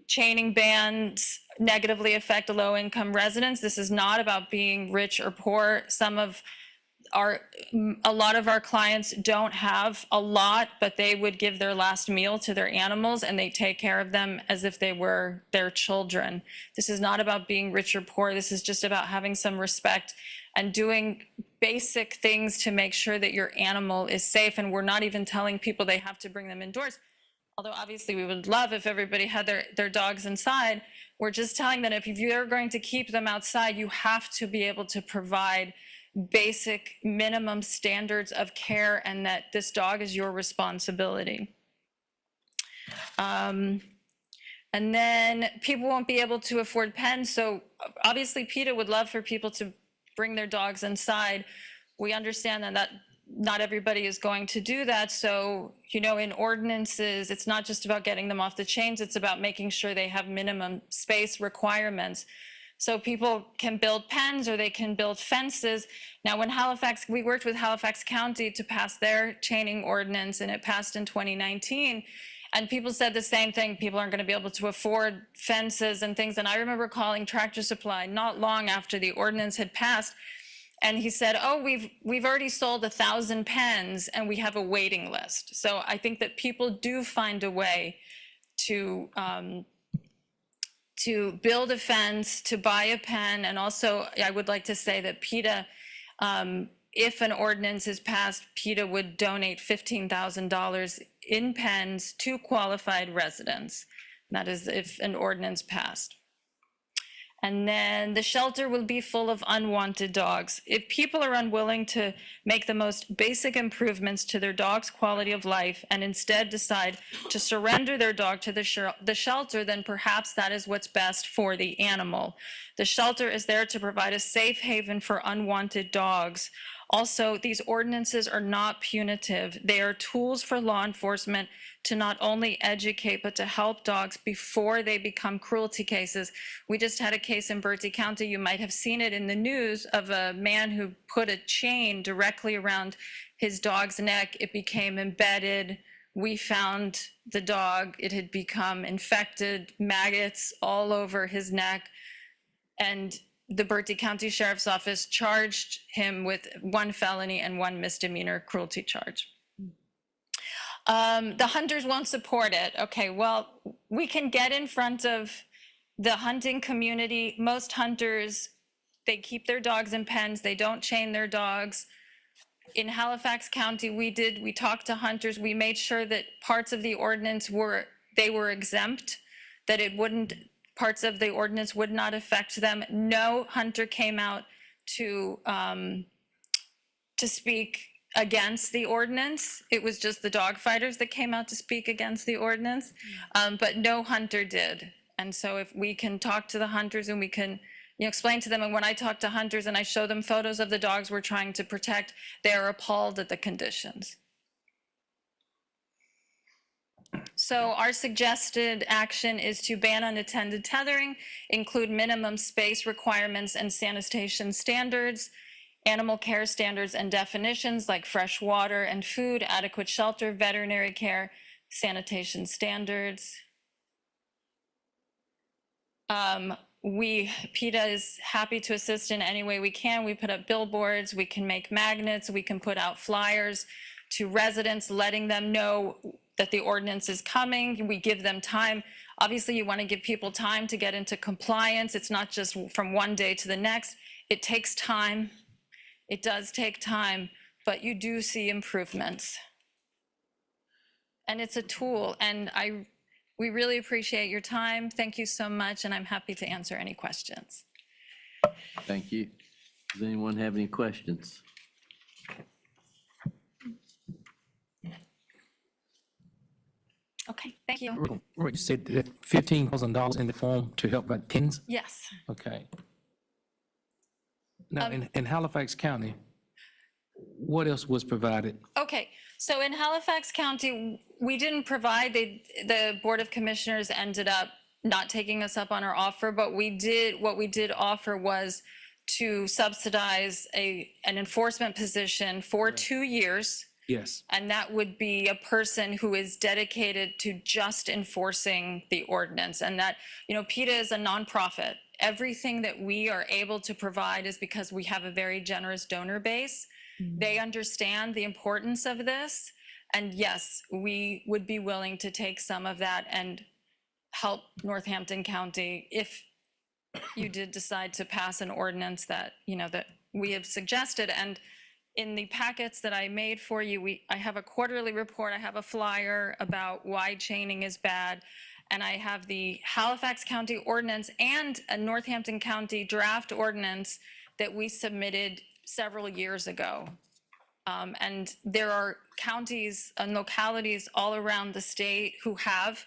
Chaining bans negatively affect low-income residents. This is not about being rich or poor. A lot of our clients don't have a lot, but they would give their last meal to their animals, and they take care of them as if they were their children. This is not about being rich or poor. This is just about having some respect and doing basic things to make sure that your animal is safe. And we're not even telling people they have to bring them indoors. Although obviously we would love if everybody had their dogs inside. We're just telling them if you're going to keep them outside, you have to be able to provide basic minimum standards of care, and that this dog is your responsibility. And then people won't be able to afford pens. So obviously PETA would love for people to bring their dogs inside. We understand that not everybody is going to do that. So, in ordinances, it's not just about getting them off the chains, it's about making sure they have minimum space requirements. So people can build pens or they can build fences. Now, when we worked with Halifax County to pass their chaining ordinance, and it passed in 2019, and people said the same thing, people aren't going to be able to afford fences and things. And I remember calling Tractor Supply not long after the ordinance had passed, and he said, oh, we've already sold 1,000 pens and we have a waiting list. So I think that people do find a way to build a fence, to buy a pen. And also, I would like to say that PETA, if an ordinance is passed, PETA would donate $15,000 in pens to qualified residents. That is if an ordinance passed. And then the shelter will be full of unwanted dogs. If people are unwilling to make the most basic improvements to their dog's quality of life and instead decide to surrender their dog to the shelter, then perhaps that is what's best for the animal. The shelter is there to provide a safe haven for unwanted dogs. Also, these ordinances are not punitive. They are tools for law enforcement to not only educate, but to help dogs before they become cruelty cases. We just had a case in Bertie County, you might have seen it in the news, of a man who put a chain directly around his dog's neck. It became embedded. We found the dog. It had become infected, maggots all over his neck. And the Bertie County Sheriff's Office charged him with 1 felony and 1 misdemeanor cruelty charge. The hunters won't support it. Okay, well, we can get in front of the hunting community. Most hunters, they keep their dogs in pens. They don't chain their dogs. In Halifax County, we talked to hunters. We made sure that parts of the ordinance were exempt, that parts of the ordinance would not affect them. No hunter came out to speak against the ordinance. It was just the dog fighters that came out to speak against the ordinance, but no hunter did. And so if we can talk to the hunters and we can explain to them. And when I talk to hunters and I show them photos of the dogs we're trying to protect, they're appalled at the conditions. So our suggested action is to ban unattended tethering, include minimum space requirements and sanitation standards, animal care standards and definitions like fresh water and food, adequate shelter, veterinary care, sanitation standards. PETA is happy to assist in any way we can. We put up billboards, we can make magnets, we can put out flyers to residents, letting them know that the ordinance is coming. We give them time. Obviously, you want to give people time to get into compliance. It's not just from one day to the next. It takes time. It does take time, but you do see improvements. And it's a tool, and we really appreciate your time. Thank you so much, and I'm happy to answer any questions. Thank you. Does anyone have any questions? Okay, thank you. Right, you said that $15,000 in the form to help about pins? Yes. Okay. Now, in Halifax County, what else was provided? Okay, so in Halifax County, we didn't provide, the Board of Commissioners ended up not taking us up on our offer, but what we did offer was to subsidize an enforcement position for 2 years. Yes. And that would be a person who is dedicated to just enforcing the ordinance. And that, PETA is a nonprofit. Everything that we are able to provide is because we have a very generous donor base. They understand the importance of this. And yes, we would be willing to take some of that and help Northampton County if you did decide to pass an ordinance that, that we have suggested. And in the packets that I made for you, I have a quarterly report, I have a flyer about why chaining is bad, and I have the Halifax County ordinance and a Northampton County draft ordinance that we submitted several years ago. And there are counties and localities all around the state who have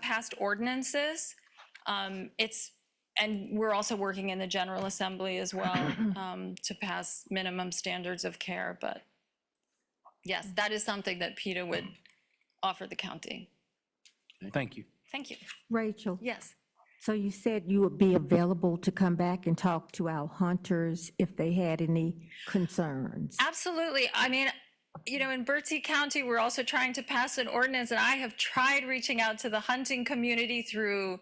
passed ordinances. And we're also working in the General Assembly as well to pass minimum standards of care. But yes, that is something that PETA would offer the county. Thank you. Thank you. Rachel, Yes. so you said you would be available to come back and talk to our hunters if they had any concerns? Absolutely. I mean, in Bertie County, we're also trying to pass an ordinance, and I have tried reaching out to the hunting community through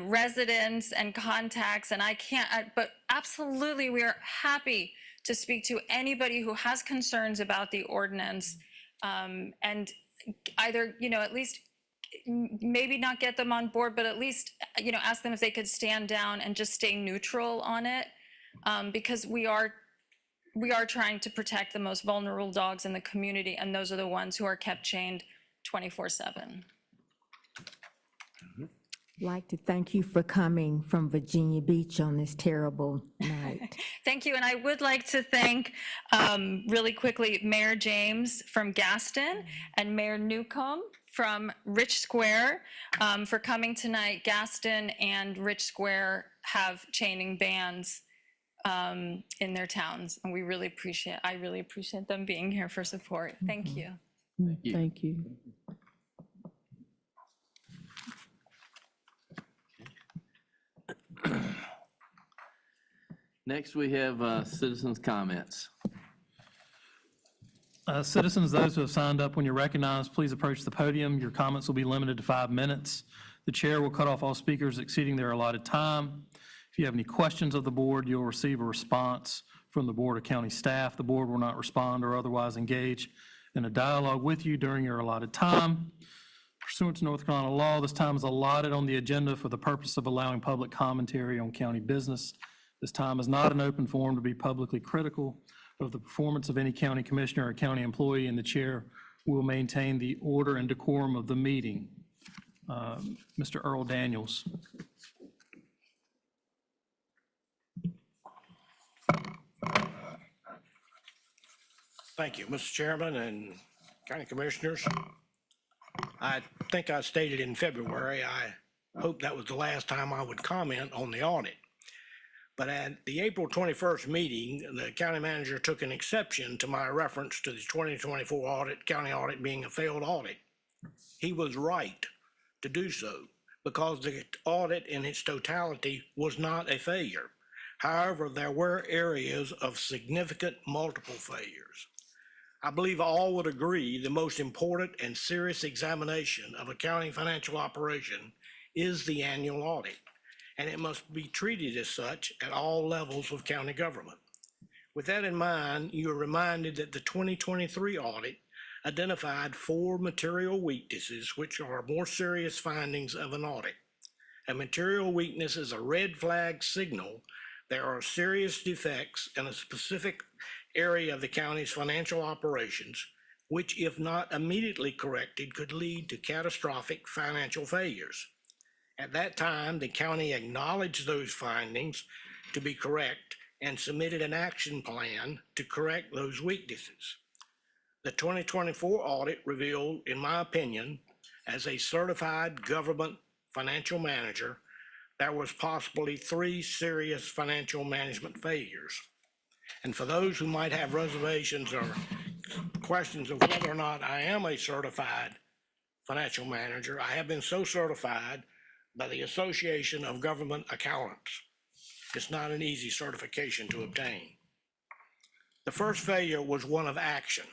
residents and contacts, and I can't, but absolutely, we are happy to speak to anybody who has concerns about the ordinance, and either, at least maybe not get them on board, but at least, ask them if they could stand down and just stay neutral on it, because we are trying to protect the most vulnerable dogs in the community, and those are the ones who are kept chained 24/7. Like to thank you for coming from Virginia Beach on this terrible night. Thank you, and I would like to thank, really quickly, Mayor James from Gaston and Mayor Newcomb from Rich Square for coming tonight. Gaston and Rich Square have chaining bans in their towns, and I really appreciate them being here for support. Thank you. you. Thank you. Next, we have citizens' comments. Citizens, those who have signed up, when you're recognized, please approach the podium. Your comments will be limited to 5 minutes. The chair will cut off all speakers exceeding their allotted time. If you have any questions of the board, you'll receive a response from the board or county staff. The board will not respond or otherwise engage in a dialogue with you during your allotted time. Pursuant to North Carolina law, this time is allotted on the agenda for the purpose of allowing public commentary on county business. This time is not an open forum to be publicly critical of the performance of any county commissioner or county employee, and the chair will maintain the order and decorum of the meeting. Mr. Earl Daniels. Thank you, Mr. Chairman and county commissioners. I think I stated in February, I hoped that was the last time I would comment on the audit. But at the April 21st meeting, the county manager took an exception to my reference to the 2024 audit, county audit being a failed audit. He was right to do so because the audit in its totality was not a failure. However, there were areas of significant multiple failures. I believe all would agree the most important and serious examination of a county financial operation is the annual audit, and it must be treated as such at all levels of county government. With that in mind, you are reminded that the 2023 audit identified 4 material weaknesses, which are more serious findings of an audit. A material weakness is a red flag signal there are serious defects in a specific area of the county's financial operations, which, if not immediately corrected, could lead to catastrophic financial failures. At that time, the county acknowledged those findings to be correct and submitted an action plan to correct those weaknesses. The 2024 audit revealed, in my opinion, as a certified government financial manager, there was possibly 3 serious financial management failures. And for those who might have reservations or questions of whether or not I am a certified financial manager, I have been so certified by the Association of Government Accountants. It's not an easy certification to obtain. The first failure was one of action.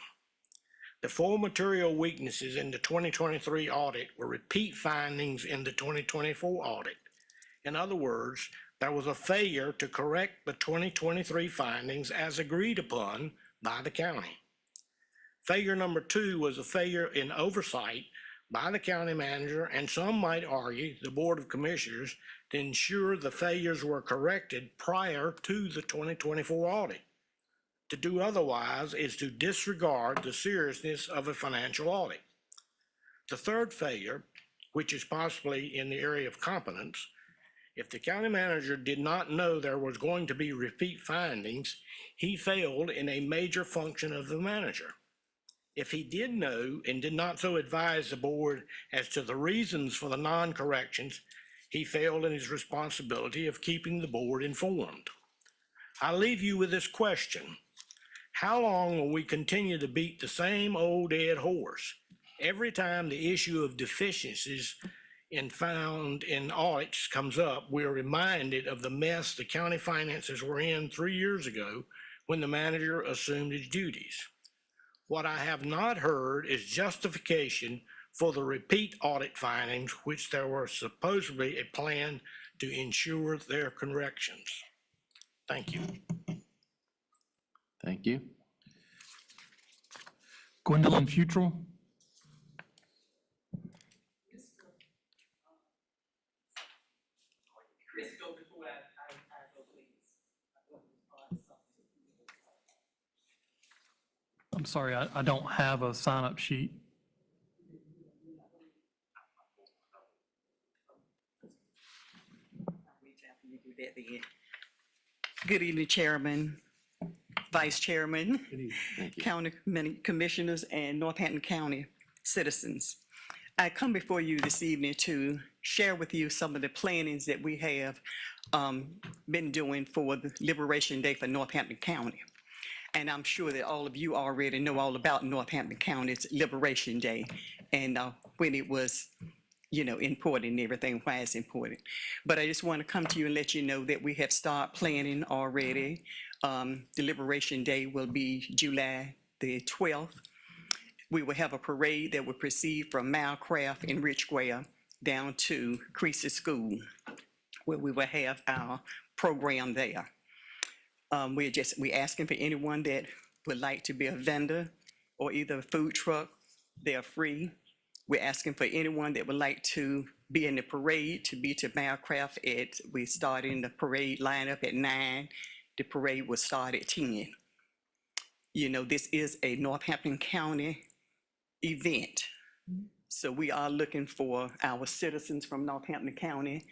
The 4 material weaknesses in the 2023 audit were repeat findings in the 2024 audit. In other words, there was a failure to correct the 2023 findings as agreed upon by the county. Failure number 2 was a failure in oversight by the county manager, and some might argue the Board of Commissioners, to ensure the failures were corrected prior to the 2024 audit. To do otherwise is to disregard the seriousness of a financial audit. The third failure, which is possibly in the area of competence, if the county manager did not know there was going to be repeat findings, he failed in a major function of the manager. If he did know and did not so advise the board as to the reasons for the non-corrections, he failed in his responsibility of keeping the board informed. I leave you with this question. How long will we continue to beat the same old dead horse? Every time the issue of deficiencies found in audits comes up, we're reminded of the mess the county finances were in 3 years ago when the manager assumed his duties. What I have not heard is justification for the repeat audit findings, which there was supposedly a plan to ensure their corrections. Thank you. Thank you. Gwendolyn Futrell. I'm sorry, I don't have a sign-up sheet. Good evening, Chairman, Vice Chairman, County Commissioners, and Northampton County citizens. I come before you this evening to share with you some of the plannings that we have been doing for the Liberation Day for Northampton County. And I'm sure that all of you already know all about Northampton County's Liberation Day and when it was, important and everything, why it's important. But I just want to come to you and let you know that we have started planning already. The Liberation Day will be July the 12th. We will have a parade that will proceed from Malcraft and Rich Square down to Creasy School, where we will have our program there. We're asking for anyone that would like to be a vendor or either a food truck, they are free. We're asking for anyone that would like to be in the parade, to be to Malcraft we start in the parade lineup at 9. The parade will start at 10. This is a Northampton County event. So we are looking for our citizens from Northampton County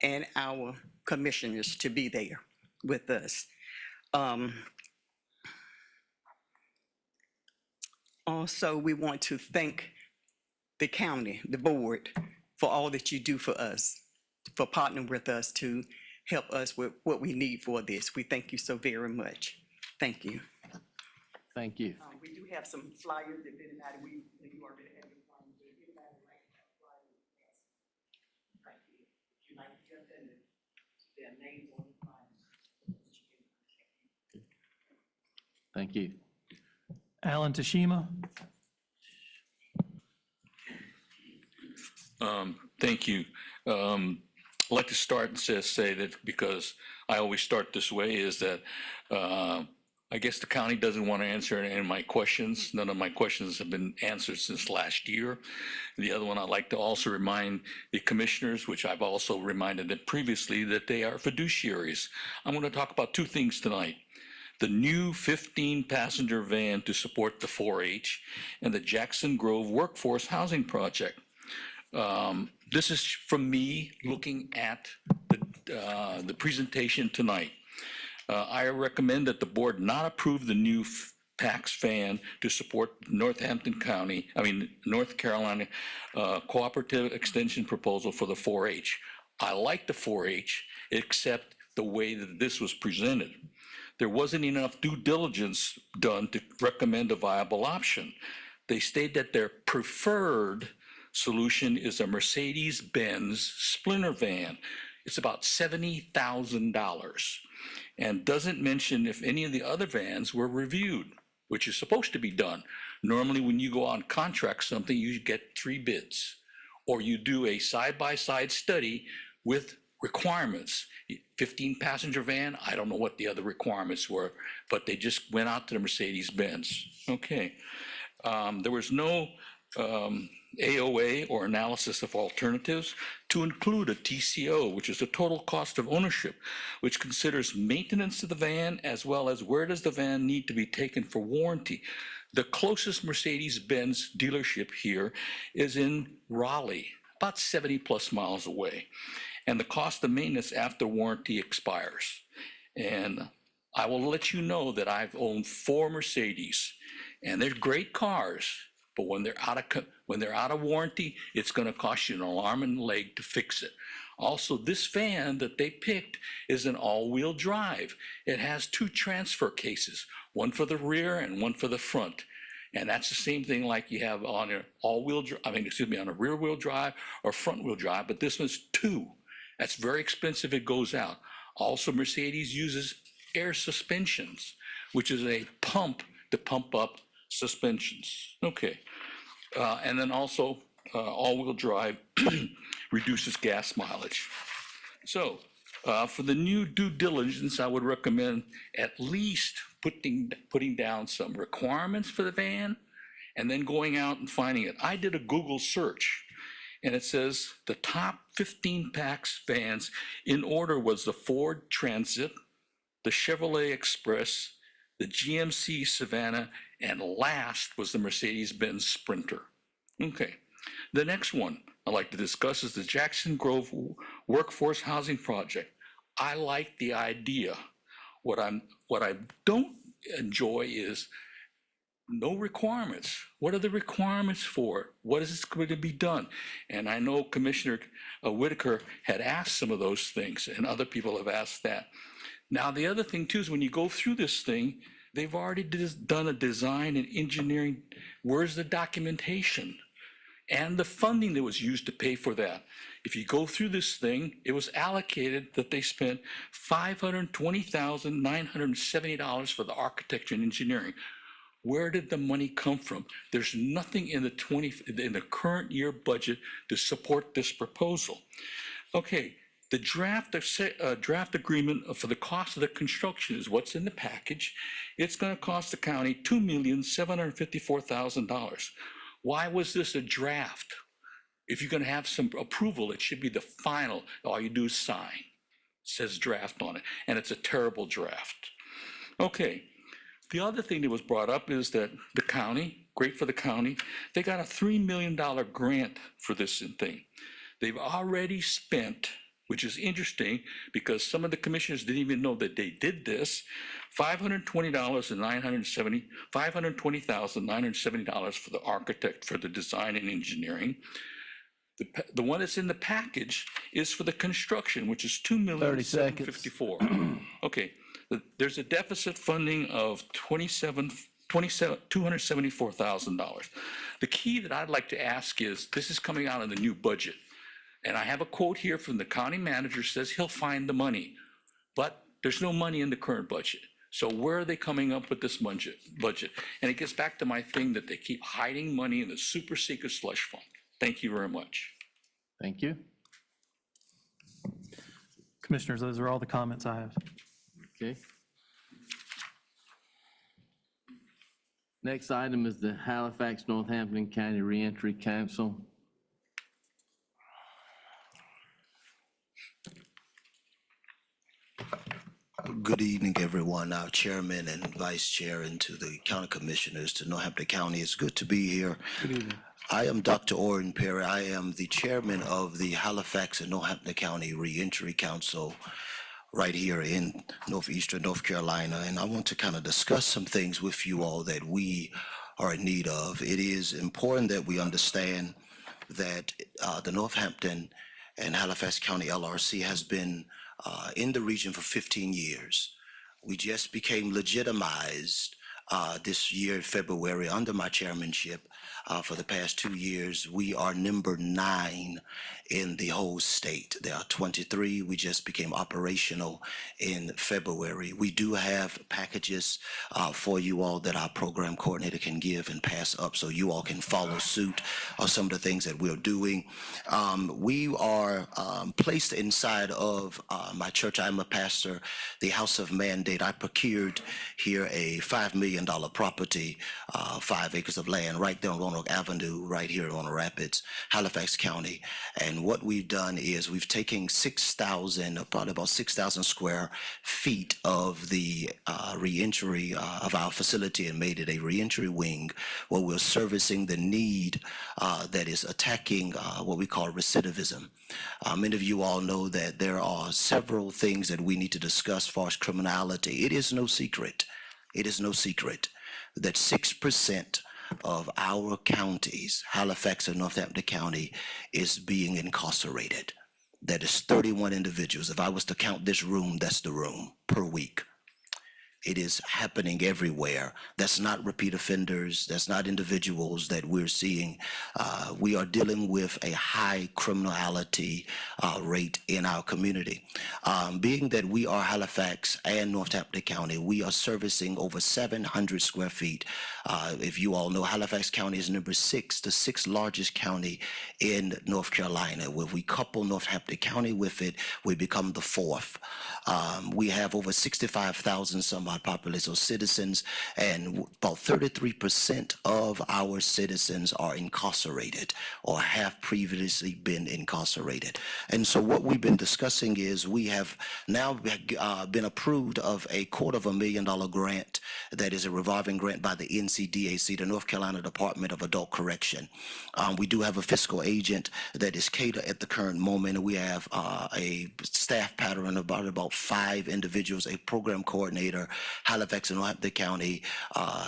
and our commissioners to be there with us. Also, we want to thank the county, the board, for all that you do for us. for partnering with us to help us with what we need for this. We thank you so very much. Thank you. Thank you. We do have some flyers that anybody, you already have your flyers. But if anybody would like to have flyers, right here. If you like to get them, their names on the flyers. Thank you. Alan Tashima? Thank you. I'd like to start and say that, because I always start this way, is that I guess the county doesn't want to answer any of my questions. None of my questions have been answered since last year. The other one, I'd like to also remind the commissioners, which I've also reminded them previously, that they are fiduciaries. I'm going to talk about two things tonight: the new 15-passenger van to support the 4-H and the Jackson Grove Workforce Housing Project. This is from me looking at the presentation tonight. I recommend that the board not approve the new PAX van to support North Carolina Cooperative Extension proposal for the 4-H. I like the 4-H, except the way that this was presented. There wasn't enough due diligence done to recommend a viable option. They state that their preferred solution is a Mercedes-Benz Sprinter van. It's about $70,000, and doesn't mention if any of the other vans were reviewed, which is supposed to be done. Normally, when you go on contract something, you get 3 bids, or you do a side-by-side study with requirements. 15-passenger van, I don't know what the other requirements were, but they just went out to the Mercedes-Benz. Okay. There was no AOA or analysis of alternatives to include a TCO, which is the total cost of ownership, which considers maintenance of the van as well as where does the van need to be taken for warranty. The closest Mercedes-Benz dealership here is in Raleigh, about 70+ miles away, and the cost of maintenance after warranty expires. And I will let you know that I've owned 4 Mercedes, and they're great cars, but when they're out of warranty, it's going to cost you an arm and leg to fix it. Also, this van that they picked is an all-wheel drive. It has 2 transfer cases, one for the rear and one for the front. And that's the same thing like you have on an on a rear-wheel drive or front-wheel drive, but this one's 2. That's very expensive. It goes out. Also, Mercedes uses air suspensions, which is a pump to pump up suspensions. Okay. And then also all-wheel drive reduces gas mileage. So for the new due diligence, I would recommend at least putting down some requirements for the van and then going out and finding it. I did a Google search, and it says the top 15 PAX vans in order was the Ford Transit, the Chevrolet Express, the GMC Savannah, and last was the Mercedes-Benz Sprinter. Okay, the next one I'd like to discuss is the Jackson Grove Workforce Housing Project. I like the idea. What I don't enjoy is no requirements. What are the requirements for it? What is going to be done? And I know Commissioner Whitaker had asked some of those things, and other people have asked that. Now, the other thing too is when you go through this thing, they've already done a design and engineering. Where's the documentation and the funding that was used to pay for that? If you go through this thing, it was allocated that they spent $520,970 for the architecture and engineering. Where did the money come from? There's nothing in the current year budget to support this proposal. Okay. The draft agreement for the cost of the construction is what's in the package. It's going to cost the county $2,754,000. Why was this a draft? If you're going to have some approval, it should be the final. All you do is sign. It says draft on it, and it's a terrible draft. Okay. The other thing that was brought up is that the county, great for the county, they got a $3 million grant for this thing. They've already spent, which is interesting because some of the commissioners didn't even know that they did this, $520,970 for the architect for the design and engineering, The one that's in the package is for the construction, which is 30 seconds. $2,754,000. Okay, there's a deficit funding of $274,000. The key that I'd like to ask is, this is coming out of the new budget. And I have a quote here from the county manager, says he'll find the money, but there's no money in the current budget. So where are they coming up with this budget? And it gets back to my thing that they keep hiding money in the super secret slush fund. Thank you very much. Thank you. Commissioners, those are all the comments I have. Okay. Next item is the Halifax Northampton County Reentry Council. Good evening, everyone. Our chairman and vice chair, and to the county commissioners, to Northampton County. It's good to be here. Good evening. I am Dr. Orrin Perry. I am the chairman of the Halifax and Northampton County Reentry Council right here in northeastern North Carolina. And I want to kind of discuss some things with you all that we are in need of. It is important that we understand that the Northampton and Halifax County LRC has been in the region for 15 years. We just became legitimized this year, February, under my chairmanship. For the past 2 years, we are number 9 in the whole state. There are 23. We just became operational in February. We do have packages for you all that our program coordinator can give and pass up so you all can follow suit of some of the things that we're doing. We are placed inside of my church. I'm a pastor, the House of Mandate. I procured here a $5 million property, 5 acres of land right there on Roanoke Avenue, right here in Roanoke Rapids, Halifax County. And what we've done is we've taken 6,000, probably about 6,000 square feet of the reentry of our facility and made it a reentry wing where we're servicing the need that is attacking what we call recidivism. Many of you all know that there are several things that we need to discuss as far as criminality. It is no secret. It is no secret that 6% of our counties, Halifax and Northampton County, is being incarcerated. That is 31 individuals. If I was to count this room, that's the room per week. It is happening everywhere. That's not repeat offenders. That's not individuals that we're seeing. We are dealing with a high criminality rate in our community. Being that we are Halifax and Northampton County, we are servicing over 700 square feet. If you all know, Halifax County is number 6, the 6th largest county in North Carolina. When we couple Northampton County with it, we become the 4th. We have over 65,000 some odd population of citizens, and about 33% of our citizens are incarcerated or have previously been incarcerated. And so what we've been discussing is we have now been approved of a $250,000 grant that is a revolving grant by the NCDAC, the North Carolina Department of Adult Correction. We do have a fiscal agent that is catered at the current moment. We have a staff pattern of about 5 individuals, a program coordinator, Halifax and Northampton County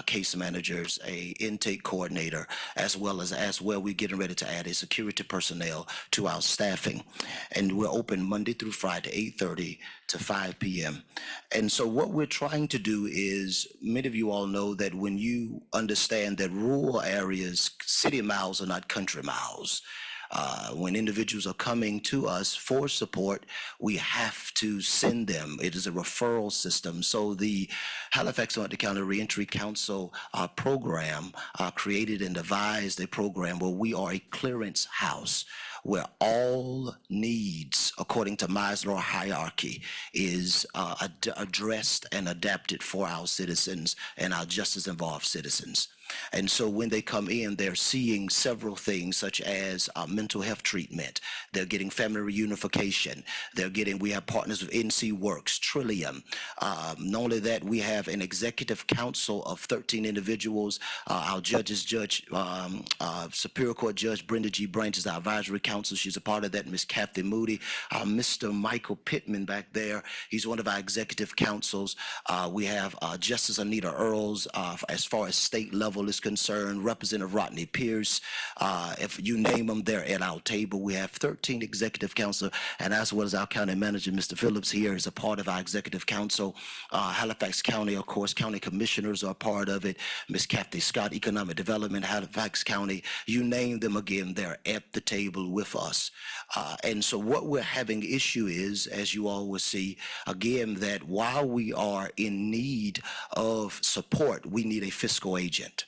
case managers, a intake coordinator, as well we're getting ready to add a security personnel to our staffing. And we're open Monday through Friday, 8:30 to 5 p.m. And so what we're trying to do is, many of you all know that when you understand that rural areas, city miles are not country miles. When individuals are coming to us for support, we have to send them. It is a referral system. So the Halifax Northampton County Reentry Council program created and devised a program where we are a clearance house, where all needs, according to Maslow's hierarchy, is addressed and adapted for our citizens and our justice-involved citizens. And so when they come in, they're seeing several things such as mental health treatment. They're getting family reunification. We have partners with NC Works, Trillium. Not only that, we have an executive council of 13 individuals. Our Superior Court Judge Brenda G. Branch is our advisory council. Council. She's a part of that. Ms. Kathy Moody, Mr. Michael Pittman back there. He's one of our executive councils. We have Justice Anita Earls, as far as state level is concerned, Representative Rodney Pierce. If you name them, they're at our table. We have 13 executive council, and as well as our county manager, Mr. Phillips, here is a part of our executive council. Halifax County, of course, county commissioners are part of it. Ms. Kathy Scott, Economic Development, Halifax County, you name them again, they're at the table with us. And so what we're having issue is, as you all will see, again, that while we are in need of support, we need a fiscal agent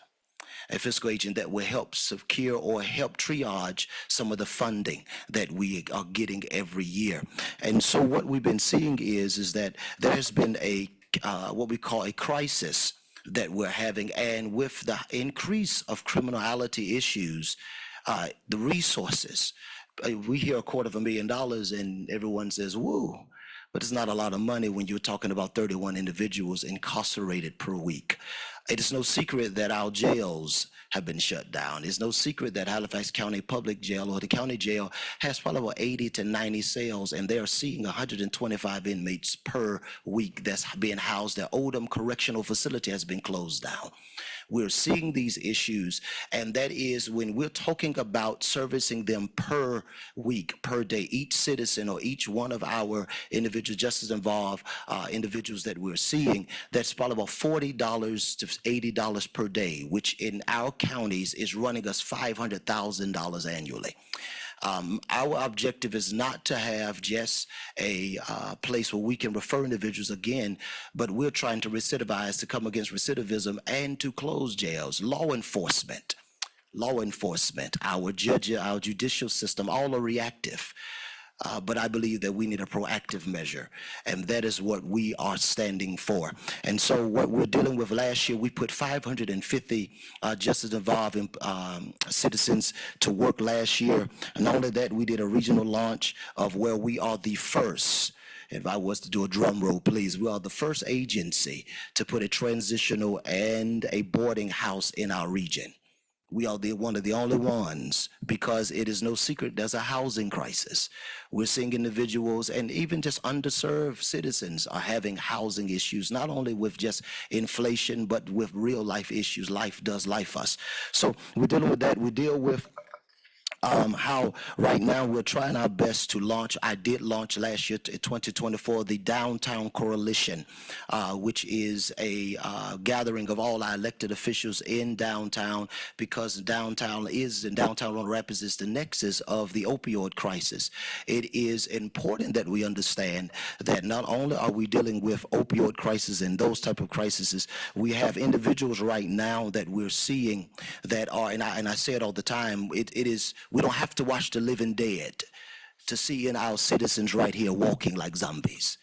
that will help secure or help triage some of the funding that we are getting every year. And so what we've been seeing is that there has been a what we call a crisis that we're having, and with the increase of criminality issues, the resources, we hear $250,000 and everyone says, woo, but it's not a lot of money when you're talking about 31 individuals incarcerated per week. It is no secret that our jails have been shut down. It's no secret that Halifax County Public Jail, or the county jail, has probably about 80 to 90 cells, and they are seeing 125 inmates per week that's being housed. Their Oldham Correctional Facility has been closed down. We're seeing these issues, and that is when we're talking about servicing them per week, per day, each citizen or each one of our individual justice involved individuals that we're seeing, that's probably about $40 to $80 per day, which in our counties is running us $500,000 annually. Our objective is not to have just a place where we can refer individuals again, but we're trying to recidivize, to come against recidivism and to close jails. Law enforcement, our judicial system, all are reactive. But I believe that we need a proactive measure, and that is what we are standing for. And so what we're dealing with, last year, we put 550 justice involved citizens to work last year. And not only that, we did a regional launch of where we are the first. If I was to do a drum roll, please, we are the first agency to put a transitional and a boarding house in our region. We are one of the only ones, because it is no secret there's a housing crisis. We're seeing individuals and even just underserved citizens are having housing issues, not only with just inflation, but with real life issues. Life does life us. So we're dealing with that. We deal with how right now we're trying our best to launch. I did launch last year, 2024, the Downtown Coalition, which is a gathering of all our elected officials in downtown, because downtown Roanoke Rapids is the nexus of the opioid crisis. It is important that we understand that not only are we dealing with opioid crisis and those type of crises, we have individuals right now that we're seeing that are, and I say it all the time, we don't have to watch the living dead to see in our citizens right here walking like zombies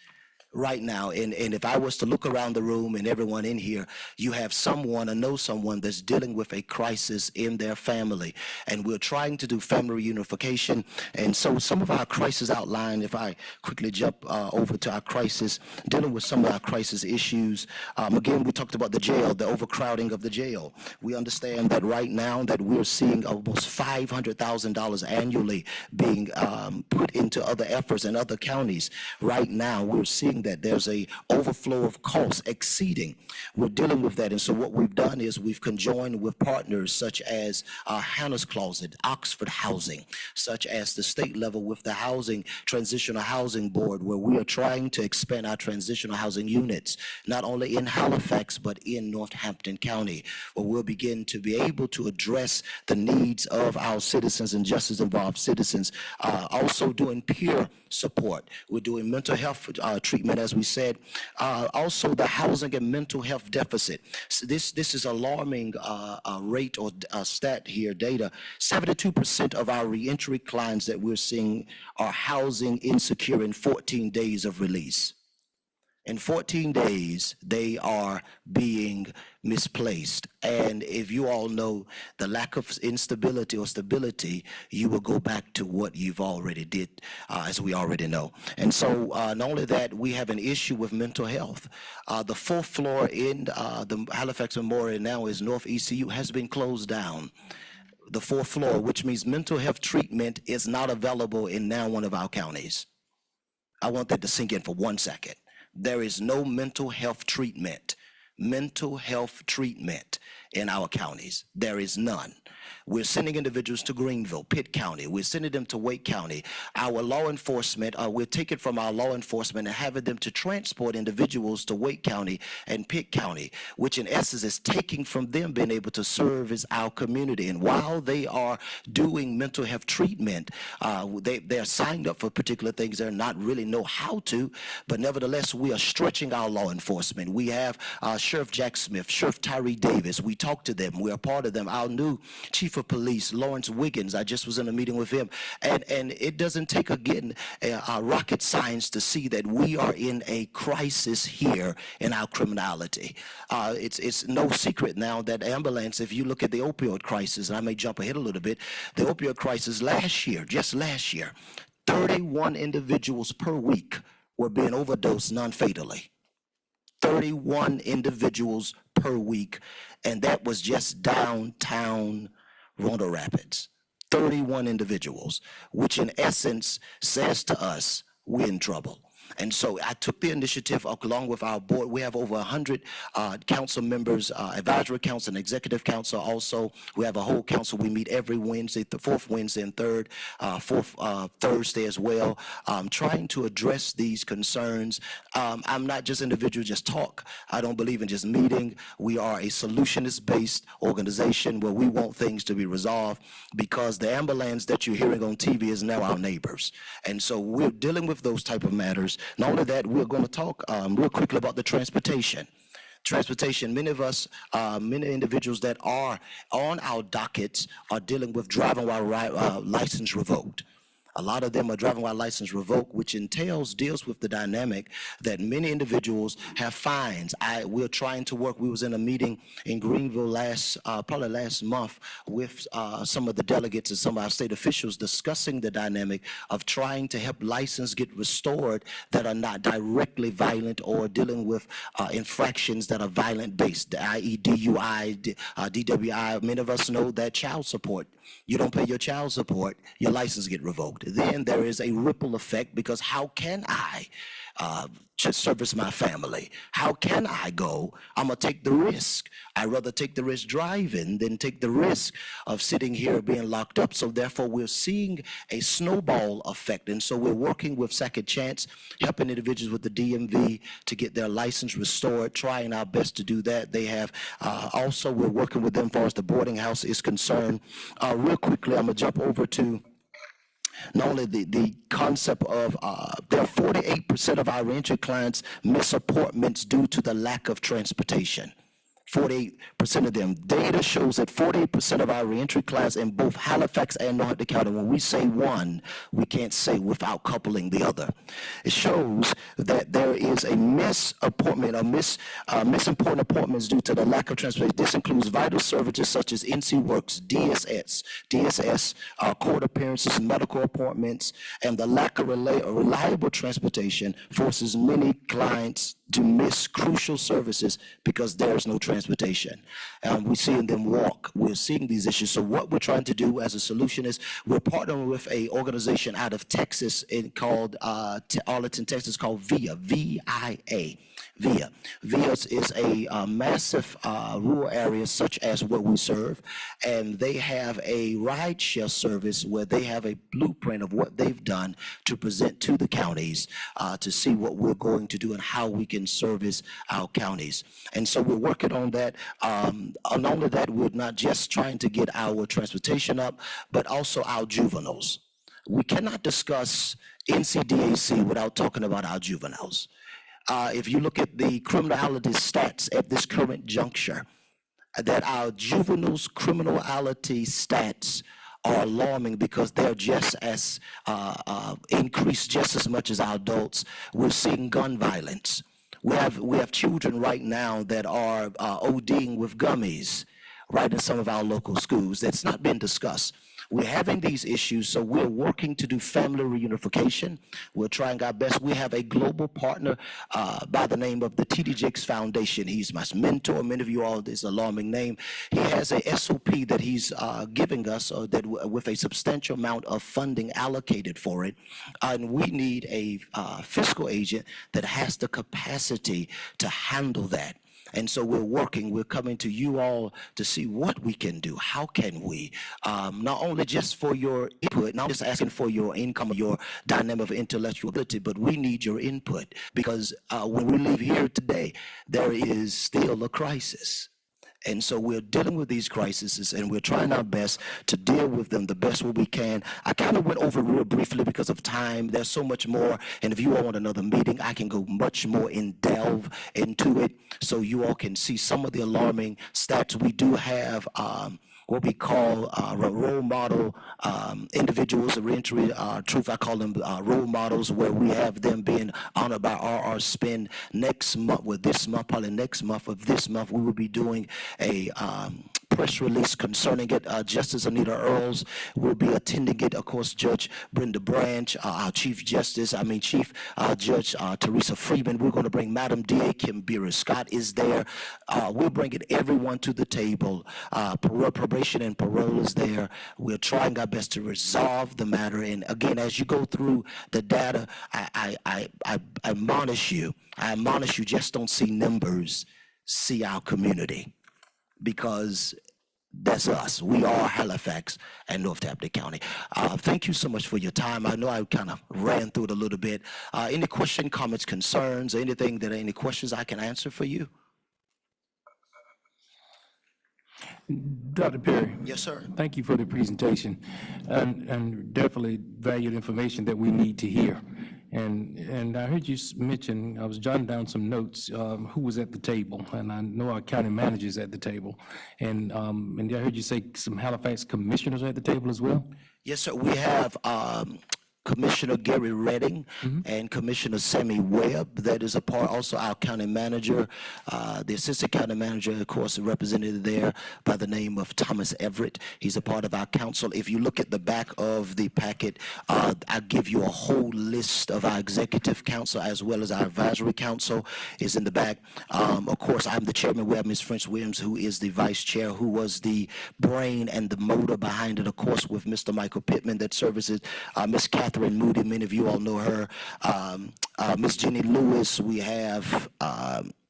right now. And if I was to look around the room and everyone in here, you have someone or know someone that's dealing with a crisis in their family. And we're trying to do family reunification. And so some of our crisis outline, if I quickly jump over to our crisis, dealing with some of our crisis issues. Again, we talked about the jail, the overcrowding of the jail. We understand that right now that we're seeing almost $500,000 annually being put into other efforts in other counties. Right now, we're seeing that there's a overflow of costs exceeding. We're dealing with that. And so what we've done is we've conjoined with partners such as Hannah's Closet, Oxford Housing, such as the state level with the Transitional Housing Board, where we are trying to expand our transitional housing units, not only in Halifax, but in Northampton County, where we'll begin to be able to address the needs of our citizens and justice involved citizens. Also doing peer support. We're doing mental health treatment, as we said. Also, the housing and mental health deficit. So this is alarming rate or stat here, data. 72% of our reentry clients that we're seeing are housing insecure in 14 days of release. In 14 days, they are being misplaced. And if you all know the lack of instability or stability, you will go back to what you've already did, as we already know. And so not only that, we have an issue with mental health. The 4th floor in the Halifax Memorial now is North ECU has been closed down. the fourth floor, which means mental health treatment is not available in now one of our counties. I want that to sink in for 1 second. There is no mental health treatment in our counties. There is none. We're sending individuals to Greenville, Pitt County. We're sending them to Wake County. Our law enforcement, we're taking from our law enforcement and having them to transport individuals to Wake County and Pitt County, which in essence is taking from them being able to service our community. And while they are doing mental health treatment, they're signed up for particular things they're not really know how to, but nevertheless, we are stretching our law enforcement. We have Sheriff Jack Smith, Sheriff Tyree Davis. We talk to them. We are part of them. Our new Chief of Police, Lawrence Wiggins, I just was in a meeting with him. And it doesn't take, again, rocket science to see that we are in a crisis here in our criminality. It's no secret now that ambulance, if you look at the opioid crisis, and I may jump ahead a little bit, the opioid crisis last year, just last year, 31 individuals per week were being overdosed non-fatally. 31 individuals per week, and that was just downtown Roanoke Rapids. 31 individuals, which in essence says to us, we're in trouble. And so I took the initiative along with our board. We have over 100 council members, advisory council and executive council. Also, we have a whole council. We meet every Wednesday, the fourth Wednesday and fourth Thursday as well, trying to address these concerns. I'm not just individual, just talk. I don't believe in just meeting. We are a solutionist-based organization where we want things to be resolved, because the ambulance that you're hearing on TV is now our neighbors. And so we're dealing with those type of matters. Not only that, we're going to talk real quickly about the transportation. Many of us, many individuals that are on our dockets are dealing with driving while license revoked. A lot of them are driving while license revoked, which deals with the dynamic that many individuals have fines. We're trying to work. We was in a meeting in Greenville probably last month with some of the delegates and some of our state officials discussing the dynamic of trying to help license get restored that are not directly violent or dealing with infractions that are violent based, i.e. DUI, DWI. Many of us know that child support. You don't pay your child support, your license get revoked. Then there is a ripple effect, because how can I just service my family? How can I go? I'm going to take the risk. I'd rather take the risk driving than take the risk of sitting here being locked up. So therefore, we're seeing a snowball effect. And so we're working with Second Chance, helping individuals with the DMV to get their license restored, trying our best to do that. They have also, we're working with them as far as the boarding house is concerned. Real quickly, I'm going to jump over to not only the concept of there are 48% of our reentry clients miss appointments due to the lack of transportation. 48% of them. Data shows that 48% of our reentry clients in both Halifax and North Dakota, when we say one, we can't say without coupling the other. It shows that there is a miss important appointments due to the lack of transportation. This includes vital services such as NC Works, DSS, court appearances, medical appointments, and the lack of reliable transportation forces many clients to miss crucial services because there is no transportation. We're seeing them walk. We're seeing these issues. So what we're trying to do as a solution is we're partnering with an organization out of Texas called Arlington, Texas, called VIA, V-I-A. VIA. VIA is a massive rural area such as what we serve, and they have a rideshare service where they have a blueprint of what they've done to present to the counties to see what we're going to do and how we can service our counties. And so we're working on that. Not only that, we're not just trying to get our transportation up, but also our juveniles. We cannot discuss NCDAC without talking about our juveniles. If you look at the criminality stats at this current juncture, that our juveniles' criminality stats are alarming because they're just as increased just as much as our adults. We're seeing gun violence. We have children right now that are ODing with gummies. right in some of our local schools. That's not been discussed. We're having these issues, so we're working to do family reunification. We're trying our best. We have a global partner by the name of the T.D. Jakes Foundation. He's my mentor. Many of you all, this alarming name. He has a SOP that he's giving us with a substantial amount of funding allocated for it. And we need a fiscal agent that has the capacity to handle that. And so we're coming to you all to see what we can do. How can we, not only just for your input, not just asking for your income, your dynamic of intellectual ability, but we need your input because when we leave here today, there is still a crisis. And so we're dealing with these crises and we're trying our best to deal with them the best way we can. I kind of went over real briefly because of time. There's so much more. And if you all want another meeting, I can go much more delve into it so you all can see some of the alarming stats. We do have what we call role model individuals, reentry truth. I call them role models, where we have them being honored by RR Spin next month. Well, this month, probably next month of this month, we will be doing a press release concerning it. Justice Anita Earls will be attending it. Of course, Judge Brenda Branch, our Chief Judge Teresa Freeman. We're going to bring Madam D.A. Kim Beer Scott is there. We're bringing everyone to the table. Probation and parole is there. We're trying our best to resolve the matter. And again, as you go through the data, I admonish you. Just don't see numbers, see our community, because that's us. We are Halifax and North Hampton County. Thank you so much for your time. I know I kind of ran through it a little bit. Any question, comments, concerns, anything any questions I can answer for you? Dr. Perry. Yes, sir. Thank you for the presentation and definitely valued information that we need to hear. And I heard you mention, I was jotting down some notes, who was at the table, and I know our county manager's at the table. And I heard you say some Halifax commissioners are at the table as well? Yes, sir. We have Commissioner Gary Redding and Commissioner Sammy Webb. That is a part, also our county manager, the assistant county manager, of course, represented there by the name of Thomas Everett. He's a part of our council. If you look at the back of the packet, I give you a whole list of our executive council as well as our advisory council is in the back. Of course, I'm the chairman. We have Ms. French Williams, who is the vice chair, who was the brain and the motor behind it, of course, with Mr. Michael Pittman that services Ms. Catherine Moody. Many of you all know her. Ms. Jenny Lewis. We have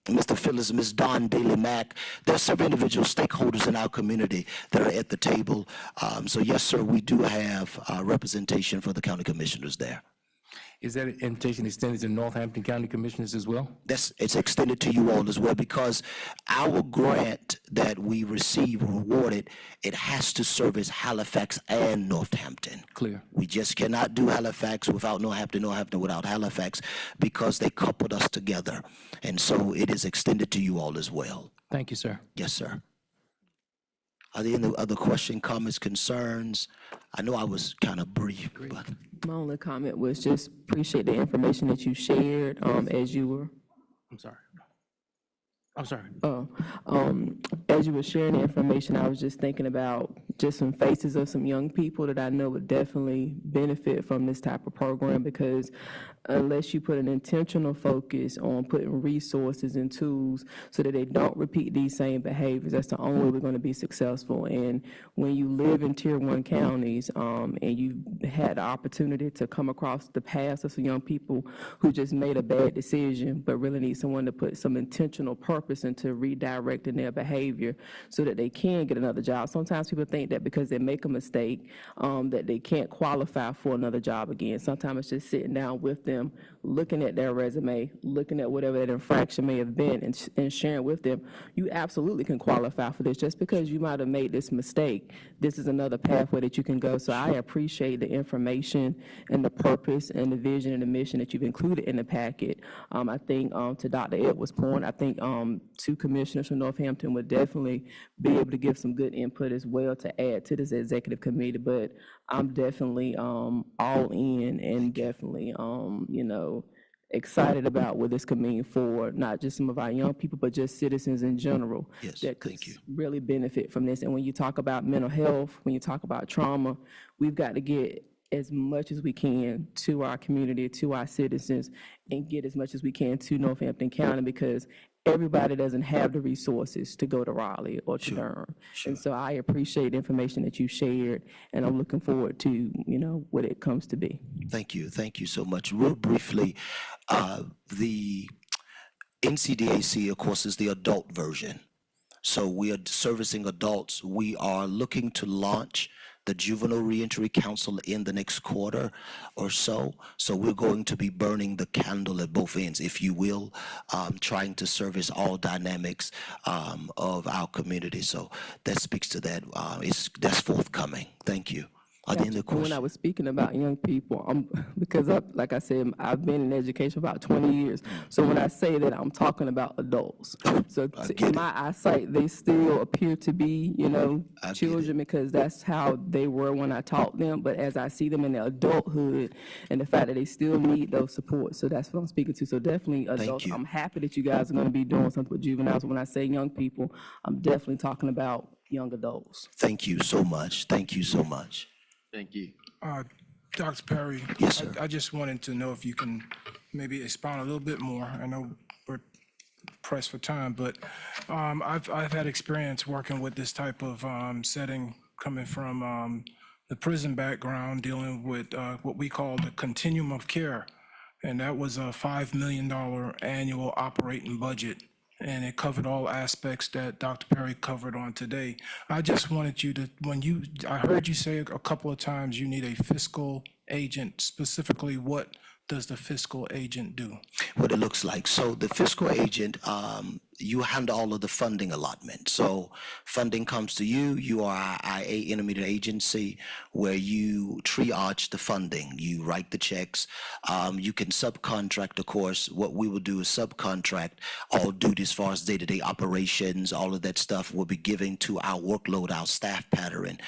Mr. Phillips, Ms. Don Daly Mack. There are several individual stakeholders in our community that are at the table. So yes, sir, we do have representation for the county commissioners there. Is that invitation extended to Northampton County Commissioners as well? It's extended to you all as well, because our grant that we receive awarded, it has to service Halifax and Northampton. Clear. We just cannot do Halifax without Northampton, Northampton without Halifax, because they coupled us together. And so it is extended to you all as well. Thank you, sir. Yes, sir. Are there any other questions, comments, concerns? I know I was kind of brief, but. My only comment was just appreciate the information that you shared as you were. I'm sorry. As you were sharing the information, I was just thinking about just some faces of some young people that I know would definitely benefit from this type of program, because unless you put an intentional focus on putting resources and tools so that they don't repeat these same behaviors, that's the only way we're going to be successful. And when you live in Tier 1 counties and you had the opportunity to come across the paths of some young people who just made a bad decision but really need someone to put some intentional purpose into redirecting their behavior so that they can get another job. Sometimes people think that because they make a mistake that they can't qualify for another job again. Sometimes it's just sitting down with them, looking at their resume, looking at whatever that infraction may have been, and sharing with them, you absolutely can qualify for this. Just because you might have made this mistake, this is another pathway that you can go. So I appreciate the information and the purpose and the vision and the mission that you've included in the packet. I think to Dr. Edwards' point, I think two commissioners from Northampton would definitely be able to give some good input as well to add to this executive committee. But I'm definitely all in, and definitely excited about what this could mean for not just some of our young people, but just citizens in general. Yes, That could thank you. really benefit from this. And when you talk about mental health, when you talk about trauma, we've got to get as much as we can to our community, to our citizens, and get as much as we can to Northampton County, because everybody doesn't have the resources to go to Raleigh or to Durham. And so I appreciate the information that you shared, and I'm looking forward to, you know, what it comes to be. Thank you so much. Real briefly, the NCDAC, of course, is the adult version. So we are servicing adults. We are looking to launch the Juvenile Reentry Council in the next quarter or so. So we're going to be burning the candle at both ends, if you will, trying to service all dynamics of our community. So that speaks to that. That's forthcoming. Thank you. Are there any When I questions? was speaking about young people, because like I said, I've been in education for about 20 years. So when I say that, I'm talking about adults. So in my eyesight, they still appear to be, you know, children, because that's how they were when I taught them. But as I see them in their adulthood, and the fact that they still need those supports, so that's what I'm speaking to. So definitely adults. I'm happy that you guys are going to be doing something with juveniles. When I say young people, I'm definitely talking about young adults. Thank you so much. Thank you so much. Thank you. Dr. Perry? Yes, sir. I just wanted to know if you can maybe expound a little bit more. I know we're pressed for time, but I've had experience working with this type of setting coming from the prison background, dealing with what we call the continuum of care. And that was a $5 million annual operating budget. And it covered all aspects that Dr. Perry covered on today. I just wanted you to, I heard you say a couple of times you need a fiscal agent. Specifically, what does the fiscal agent do? What it looks like. So the fiscal agent, you handle all of the funding allotment. So funding comes to you. You are our IA intermediate agency where you triage the funding. You write the checks. You can subcontract, of course. What we will do is subcontract all duties as far as day-to-day operations. All of that stuff will be given to our workload, our staff pattern.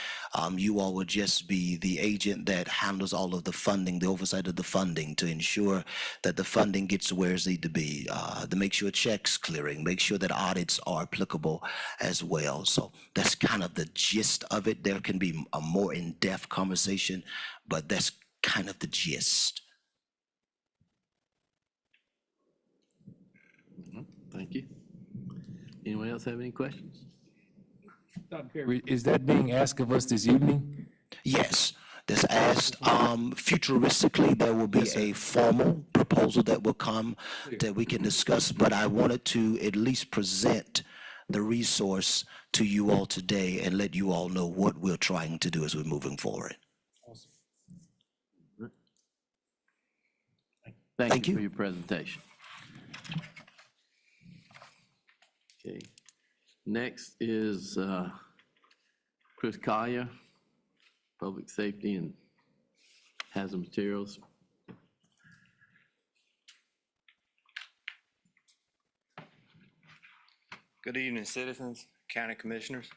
You all will just be the agent that handles all of the funding, the oversight of the funding, to ensure that the funding gets where it needs to be, to make sure checks clearing, make sure that audits are applicable as well. So that's kind of the gist of it. There can be a more in-depth conversation, but that's kind of the gist. Thank you. Anyone else have any questions? Dr. Perry, Is that being asked of us this evening? Yes, that's asked. Futuristically, there will be a formal proposal that will come that we can discuss, but I wanted to at least present the resource to you all today and let you all know what we're trying to do as we're moving forward. Thank you for your presentation. Okay. Next is Chris Collier, Public Safety and Hazard Materials. Good evening, citizens, county commissioners.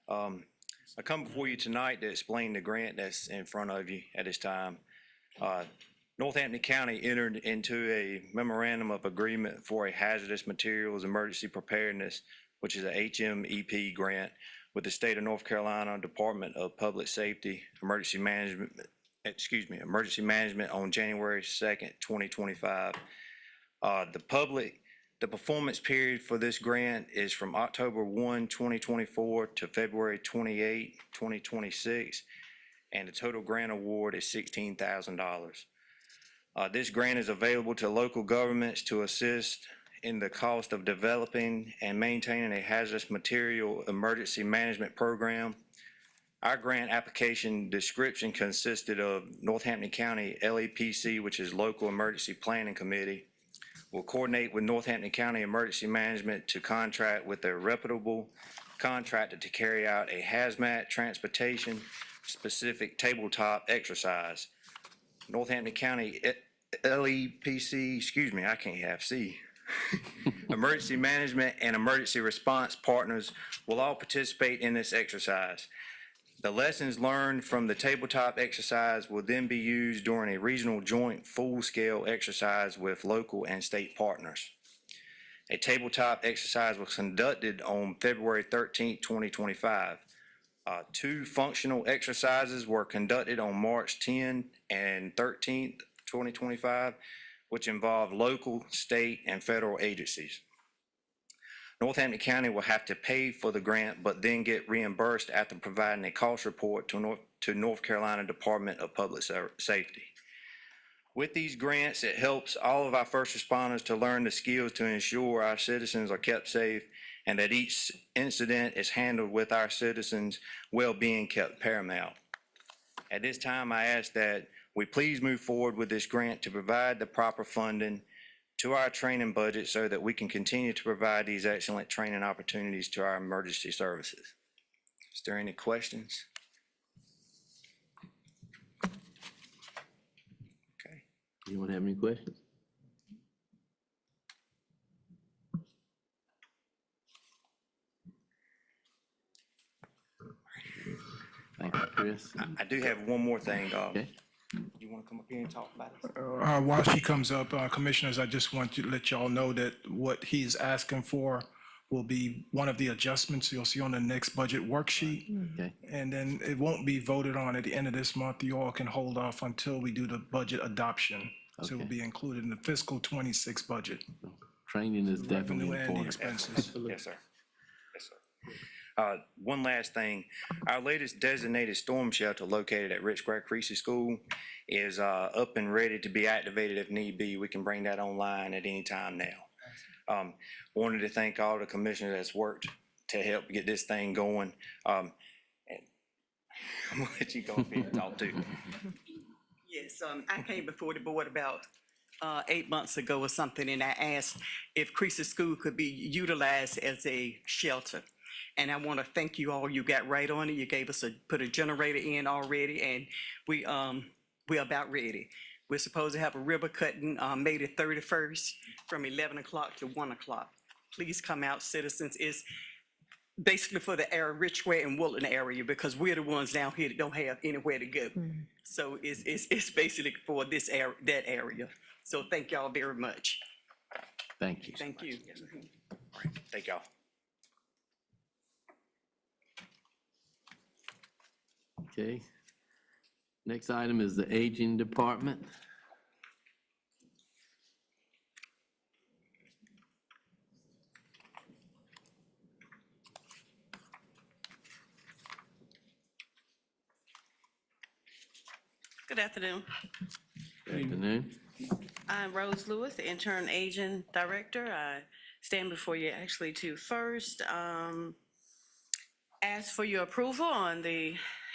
I come before you tonight to explain the grant that's in front of you at this time. Northampton County entered into a memorandum of agreement for a hazardous materials emergency preparedness, which is a HMEP grant with the state of North Carolina Department of Public Safety, Emergency Management on January 2nd, 2025. The performance period for this grant is from October 1, 2024 to February 28, 2026, and the total grant award is $16,000. This grant is available to local governments to assist in the cost of developing and maintaining a hazardous material emergency management program. Our grant application description consisted of Northampton County LEPC, which is Local Emergency Planning Committee, will coordinate with Northampton County Emergency Management to contract with a reputable contractor to carry out a hazmat transportation specific tabletop exercise. Northampton County LEPC, I can't have C. Emergency Management and Emergency Response partners will all participate in this exercise. The lessons learned from the tabletop exercise will then be used during a regional joint full-scale exercise with local and state partners. A tabletop exercise was conducted on February 13th, 2025. Two functional exercises were conducted on March 10 and 13th, 2025, which involved local, state, and federal agencies. Northampton County will have to pay for the grant, but then get reimbursed after providing a cost report to North Carolina Department of Public Safety. With these grants, it helps all of our first responders to learn the skills to ensure our citizens are kept safe and that each incident is handled with our citizens' well-being kept paramount. At this time, I ask that we please move forward with this grant to provide the proper funding to our training budget so that we can continue to provide these excellent training opportunities to our emergency services. Is there any questions? Okay. Anyone have any questions? Thank you, Chris. I do have one more thing. Okay. You want to come up here and talk about it? While she comes up, Commissioners, I just want to let y'all know that what he's asking for will be one of the adjustments you'll see on the next budget worksheet. Okay. And then it won't be voted on at the end of this month. You all can hold off until we do the budget adoption. So it will Okay. be included in the fiscal 26 budget. Training is definitely Revenue and the important. expenses. Yes, sir. Yes, sir. One last thing, our latest designated storm shelter located at Rich Greg Creasy School is up and ready to be activated if need be. We can bring that online at any time now. Wanted to thank all the commissioners that's worked to help get this thing going. And I'm gonna let you go up here and talk too. Yes, I came before the board about 8 months ago or something, and I asked if Creasy School could be utilized as a shelter. And I want to thank you all. You got right on it. You gave us put a generator in already, and we're about ready. We're supposed to have a ribbon cutting May the 31st from 11 o'clock to 1 o'clock. Please come out, citizens. It's basically for the area, Ridgeway and Woodland area, because we're the ones down here that don't have anywhere to go. So it's basically for this area, that area. So thank y'all very much. Thank you. Thank you. All right, thank y'all. Okay. Next item is the Aging Department. Good afternoon. Good afternoon. I'm Rose Lewis, the Intern Agent Director. I stand before you actually to first ask for your approval on the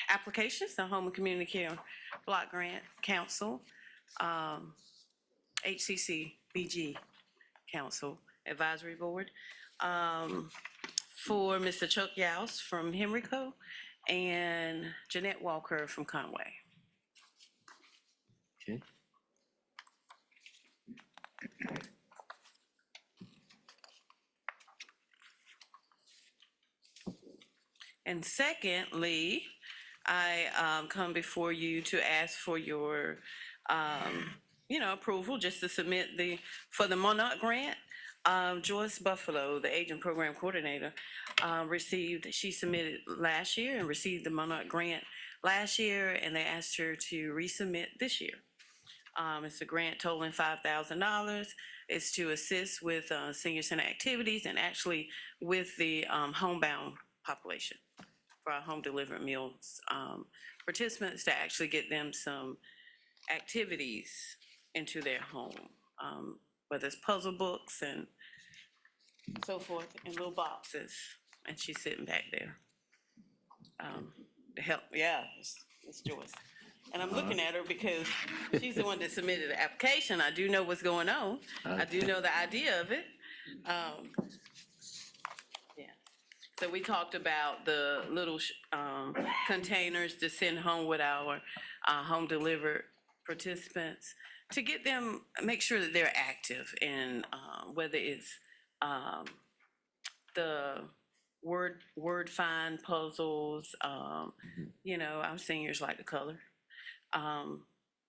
applications, the Home and Community Care Block Grant Council, HCCBG Council Advisory Board, for Mr. Chuck Youse from Henrico and Jeanette Walker from Conway. Okay. And secondly, I come before you to ask for your, approval just to submit for the Monarch Grant. Joyce Buffalo, the Agent Program Coordinator, she submitted last year and received the Monarch Grant last year, and they asked her to resubmit this year. It's a grant totaling $5,000. It's to assist with senior center activities and actually with the homebound population for our home delivered meals participants, to actually get them some activities into their home, whether it's puzzle books and so forth in little boxes. And she's sitting back there to help. Yeah, it's Joyce. And I'm looking at her because she's the one that submitted the application. I do know what's going on. I do know the idea of it. Yeah. So we talked about the little containers to send home with our home delivered participants, to get them, make sure that they're active in whether it's the word find puzzles. You know, our seniors like to color.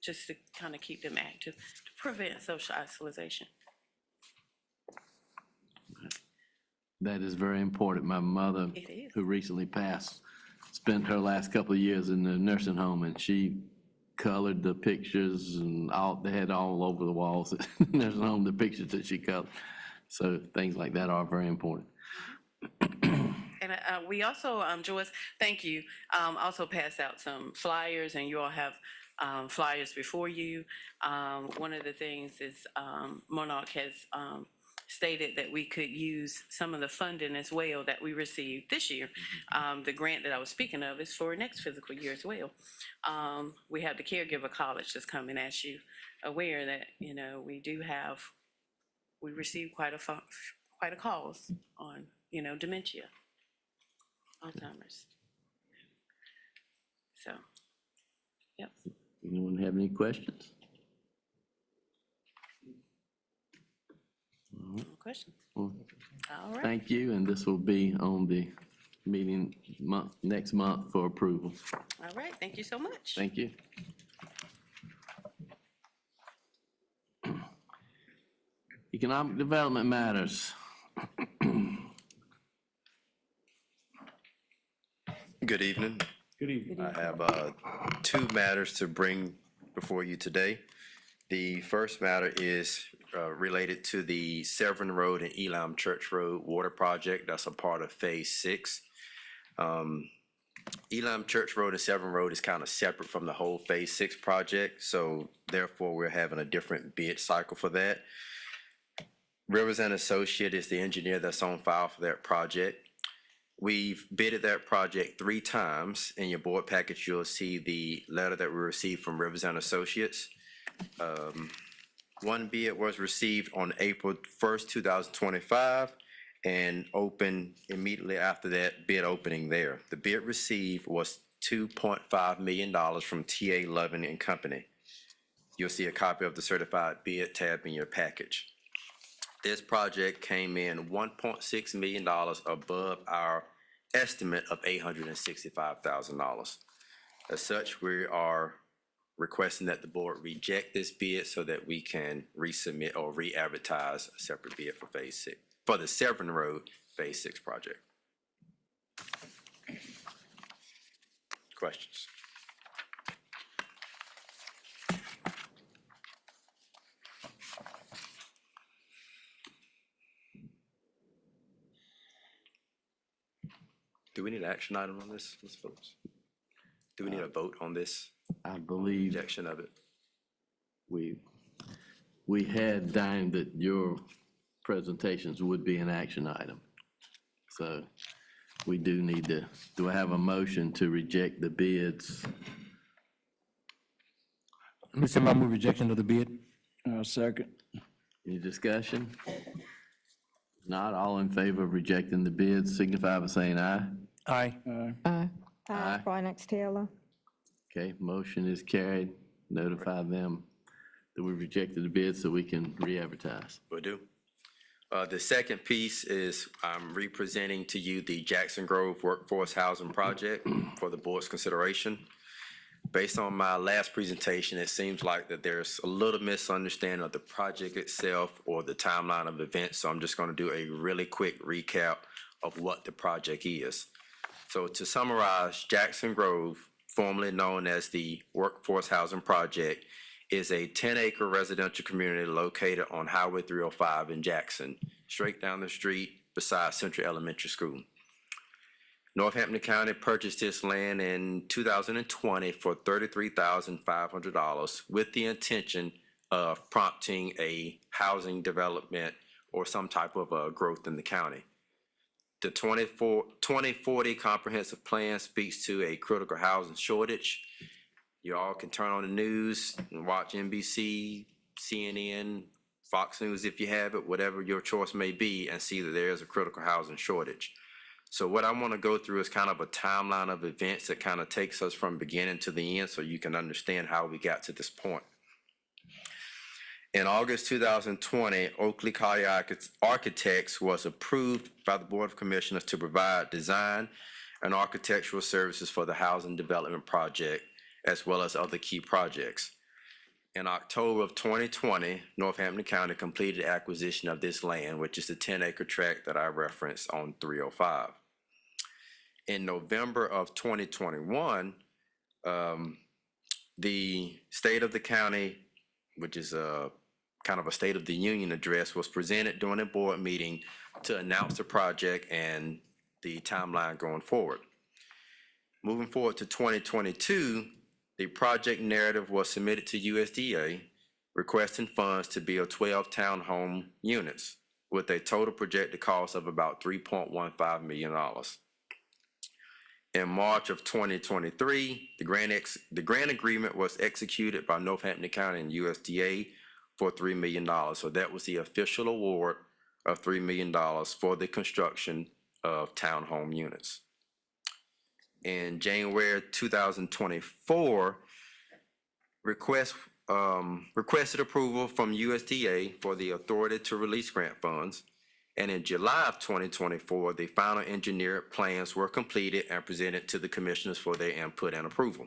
Just to kind of keep them active to prevent social isolation. That is very important. My mother, It is. who recently passed, spent her last couple of years in the nursing home, and she colored the pictures and they had all over the walls at the nursing home, the pictures that she colored. So things like that are very important. And we also, Joyce, thank you, also passed out some flyers, and you all have flyers before you. One of the things is Monarch has stated that we could use some of the funding as well that we received this year. The grant that I was speaking of is for next fiscal year as well. We have the Caregiver College that's coming, as you aware that, you know, we receive quite a calls on, you know, dementia, Alzheimer's. So, yep. Anyone have any questions? No questions? Well, All right. thank you, and this will be on the meeting next month for approval. All right. Thank you so much. Thank you. Economic Development Matters. Good evening. Good evening. I have two matters to bring before you today. The first matter is related to the Severn Road and Elam Church Road water project. That's a part of Phase 6. Elam Church Road and Severn Road is kind of separate from the whole Phase 6 project, so therefore we're having a different bid cycle for that. Rivers and Associate is the engineer that's on file for that project. We've bidded that project 3 times. In your board package, you'll see the letter that we received from Rivers and Associates. One bid was received on April 1st, 2025, and opened immediately after that bid opening there. The bid received was $2.5 million from TA Loving and Company. You'll see a copy of the certified bid tab in your package. This project came in $1.6 million above our estimate of $865,000. As such, we are requesting that the board reject this bid so that we can resubmit or re-advertise a separate bid for Phase 6, for the Severn Road Phase 6 project. Questions? Do we need an action item on this, Ms. Phillips? Do we need a vote on this? I believe Rejection of it? we had down that your presentations would be an action item. So we do need to, do I have a motion to reject the bids? Mr. Chairman, I move rejection of the bid. Second. Any discussion? Not all in favor of rejecting the bids, signify by saying aye. Aye. Aye. Aye. Brynex Taylor. Okay, motion is carried. Notify them that we rejected the bid so we can re-advertise. Will do. The second piece is I'm representing to you the Jackson Grove Workforce Housing Project for the board's consideration. Based on my last presentation, it seems like that there's a little misunderstanding of the project itself or the timeline of events, so I'm just going to do a really quick recap of what the project is. So to summarize, Jackson Grove, formerly known as the Workforce Housing Project, is a 10-acre residential community located on Highway 305 in Jackson, straight down the street beside Central Elementary School. Northampton County purchased this land in 2020 for $33,500 with the intention of prompting a housing development or some type of growth in the county. The 2040 comprehensive plan speaks to a critical housing shortage. You all can turn on the news and watch NBC, CNN, Fox News if you have it, whatever your choice may be, and see that there is a critical housing shortage. So what I want to go through is kind of a timeline of events that kind of takes us from beginning to the end so you can understand how we got to this point. In August 2020, Oakley Collier Architects was approved by the Board of Commissioners to provide design and architectural services for the housing development project, as well as other key projects. In October of 2020, Northampton County completed acquisition of this land, which is the 10-acre tract that I referenced on 305. In November of 2021, the state of the county, which is a kind of a State of the Union address, was presented during a board meeting to announce the project and the timeline going forward. Moving forward to 2022, the project narrative was submitted to USDA requesting funds to build 12 townhome units with a total projected cost of about $3.15 million. In March of 2023, the grant agreement was executed by Northampton County and USDA for $3 million. So that was the official award of $3 million for the construction of townhome units. In January 2024, requested approval from USDA for the authority to release grant funds. And in July of 2024, the final engineered plans were completed and presented to the commissioners for their input and approval.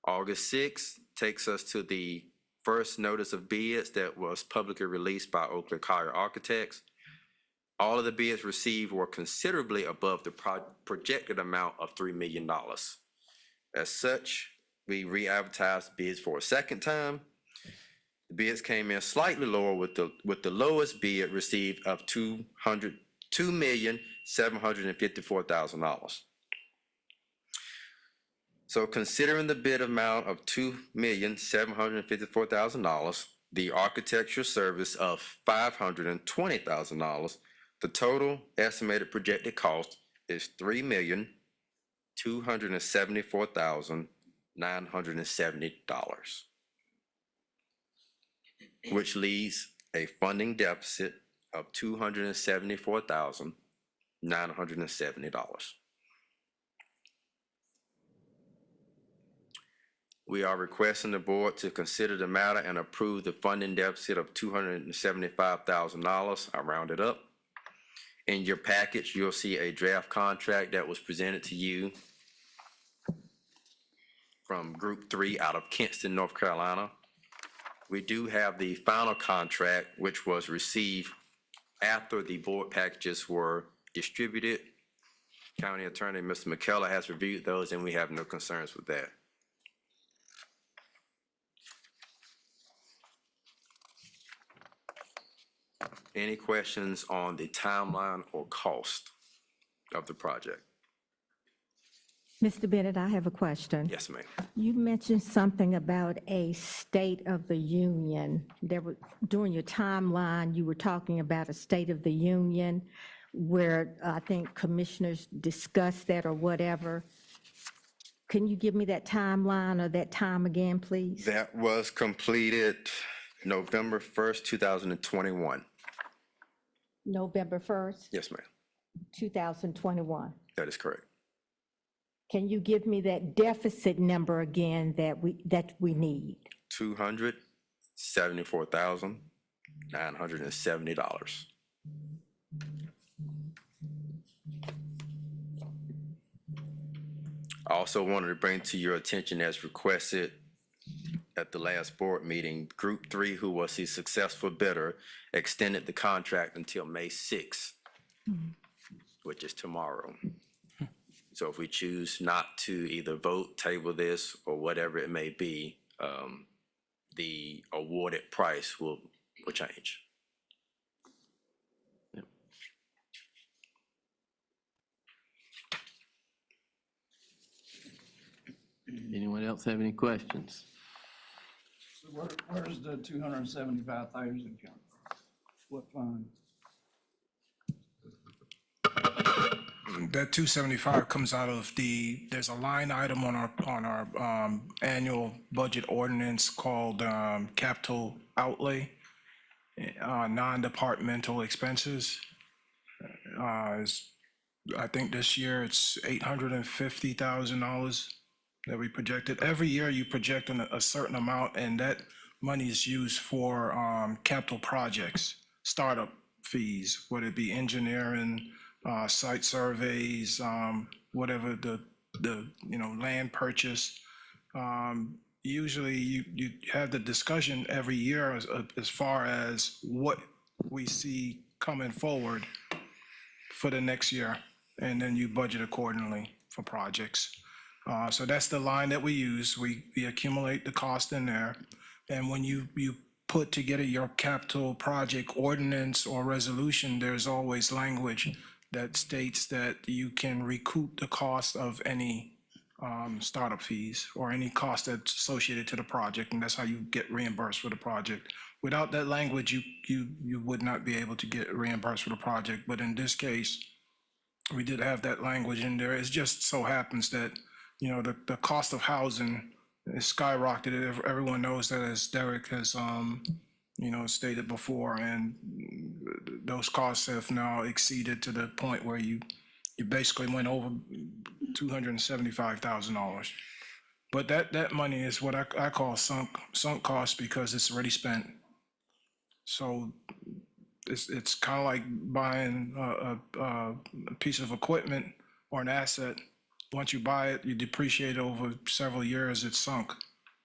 August 6th takes us to the first notice of bids that was publicly released by Oakley Collier Architects. All of the bids received were considerably above the projected amount of $3 million. As such, we re-advertised bids for a second time. The bids came in slightly lower with the lowest bid received of $2,754,000. So considering the bid amount of $2,754,000, the architectural service of $520,000, the total estimated projected cost is $3,274,970, which leaves a funding deficit of $274,970. We are requesting the board to consider the matter and approve the funding deficit of $275,000. I rounded up. In your package, you'll see a draft contract that was presented to you from Group 3 out of Kinston, North Carolina. We do have the final contract, which was received after the board packages were distributed. County Attorney, Mr. McKellar, has reviewed those, and we have no concerns with that. Any questions on the timeline or cost of the project? Mr. Bennett, I have a question. Yes, ma'am. You mentioned something about a State of the Union. During your timeline, you were talking about a State of the Union where I think commissioners discussed that or whatever. Can you give me that timeline or that time again, please? That was completed November 1st, 2021. November 1st, Yes, ma'am. 2021. That is correct. Can you give me that deficit number again that we need? $274,970. I also wanted to bring to your attention, as requested at the last board meeting, Group 3, who was the successful bidder, extended the contract until May 6th, which is tomorrow. So if we choose not to either vote, table this, or whatever it may be, the awarded price will change. Yep. Anyone else have any questions? So where's the 275,000 come from? What fund? That 275 comes out of there's a line item on our annual budget ordinance called capital outlay, non-departmental expenses. I think this year it's $850,000 that we projected. Every year you project a certain amount, and that money is used for capital projects, startup fees, whether it be engineering, site surveys, whatever the land purchase. Usually you have the discussion every year as far as what we see coming forward for the next year, and then you budget accordingly for projects. So that's the line that we use. We accumulate the cost in there. And when you put together your capital project ordinance or resolution, there's always language that states that you can recoup the cost of any startup fees or any cost that's associated to the project, and that's how you get reimbursed for the project. Without that language, you would not be able to get reimbursed for the project. But in this case, we did have that language in there. It just so happens that, the cost of housing is skyrocketed. Everyone knows that, as Derek has, stated before, and those costs have now exceeded to the point where you basically went over $275,000. But that money is what I call sunk cost, because it's already spent. So it's kind of like buying a piece of equipment or an asset. Once you buy it, you depreciate over several years, it's sunk.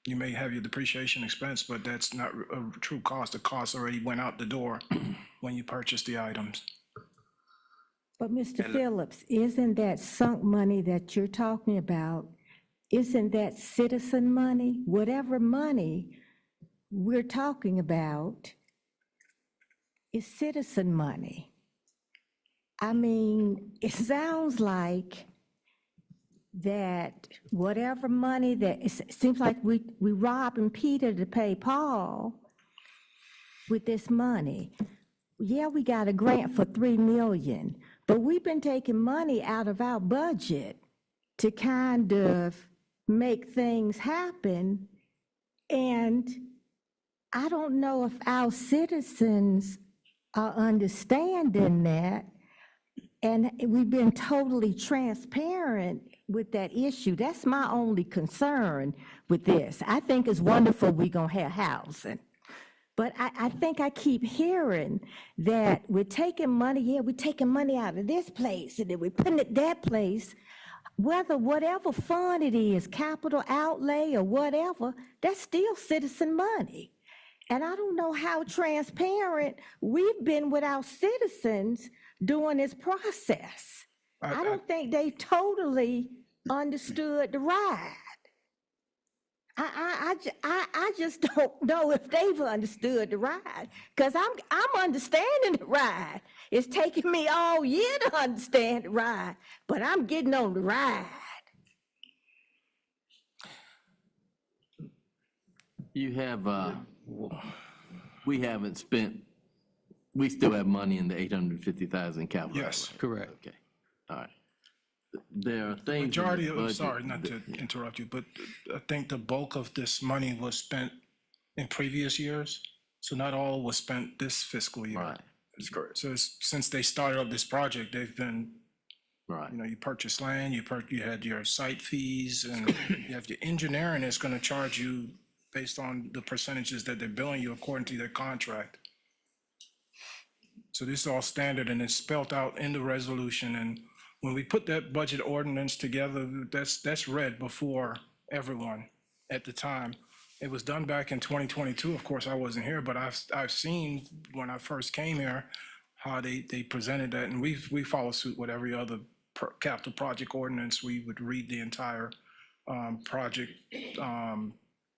You may have your depreciation expense, but that's not a true cost. The cost already went out the door when you purchase the items. But Mr. Phillips, isn't that sunk money that you're talking about, isn't that citizen money? Whatever money we're talking about is citizen money. I mean, it sounds like that whatever money that, it seems like we robbing Peter to pay Paul with this money. Yeah, we got a grant for $3 million, but we've been taking money out of our budget to kind of make things happen. And I don't know if our citizens are understanding that. And we've been totally transparent with that issue. That's my only concern with this. I think it's wonderful we're gonna have housing. But I think I keep hearing that we're taking money, we're taking money out of this place, and then we're putting it that place. Whatever fund it is, capital outlay or whatever, that's still citizen money. And I don't know how transparent we've been with our citizens during this process. I don't think they totally understood the ride. I just don't know if they've understood the ride, because I'm understanding the ride. It's taking me all year to understand the ride, but I'm getting on the ride. You have, we haven't spent, we still have money in the 850,000 capital. Yes. Correct. Okay, all right. There are things. in the Majority of, budget sorry, not to interrupt you, but I think the bulk of this money was spent in previous years. So not all was spent this fiscal year. Right. That's correct. So since they started up this project, they've been, Right. you purchase land, you had your site fees, and you have your engineering that's gonna charge you based on the percentages that they're billing you according to their contract. So this is all standard, and it's spelled out in the resolution. And when we put that budget ordinance together, that's read before everyone at the time. It was done back in 2022. Of course, I wasn't here, but I've seen when I first came here how they presented that, and we follow suit with every other capital project ordinance. We would read the entire project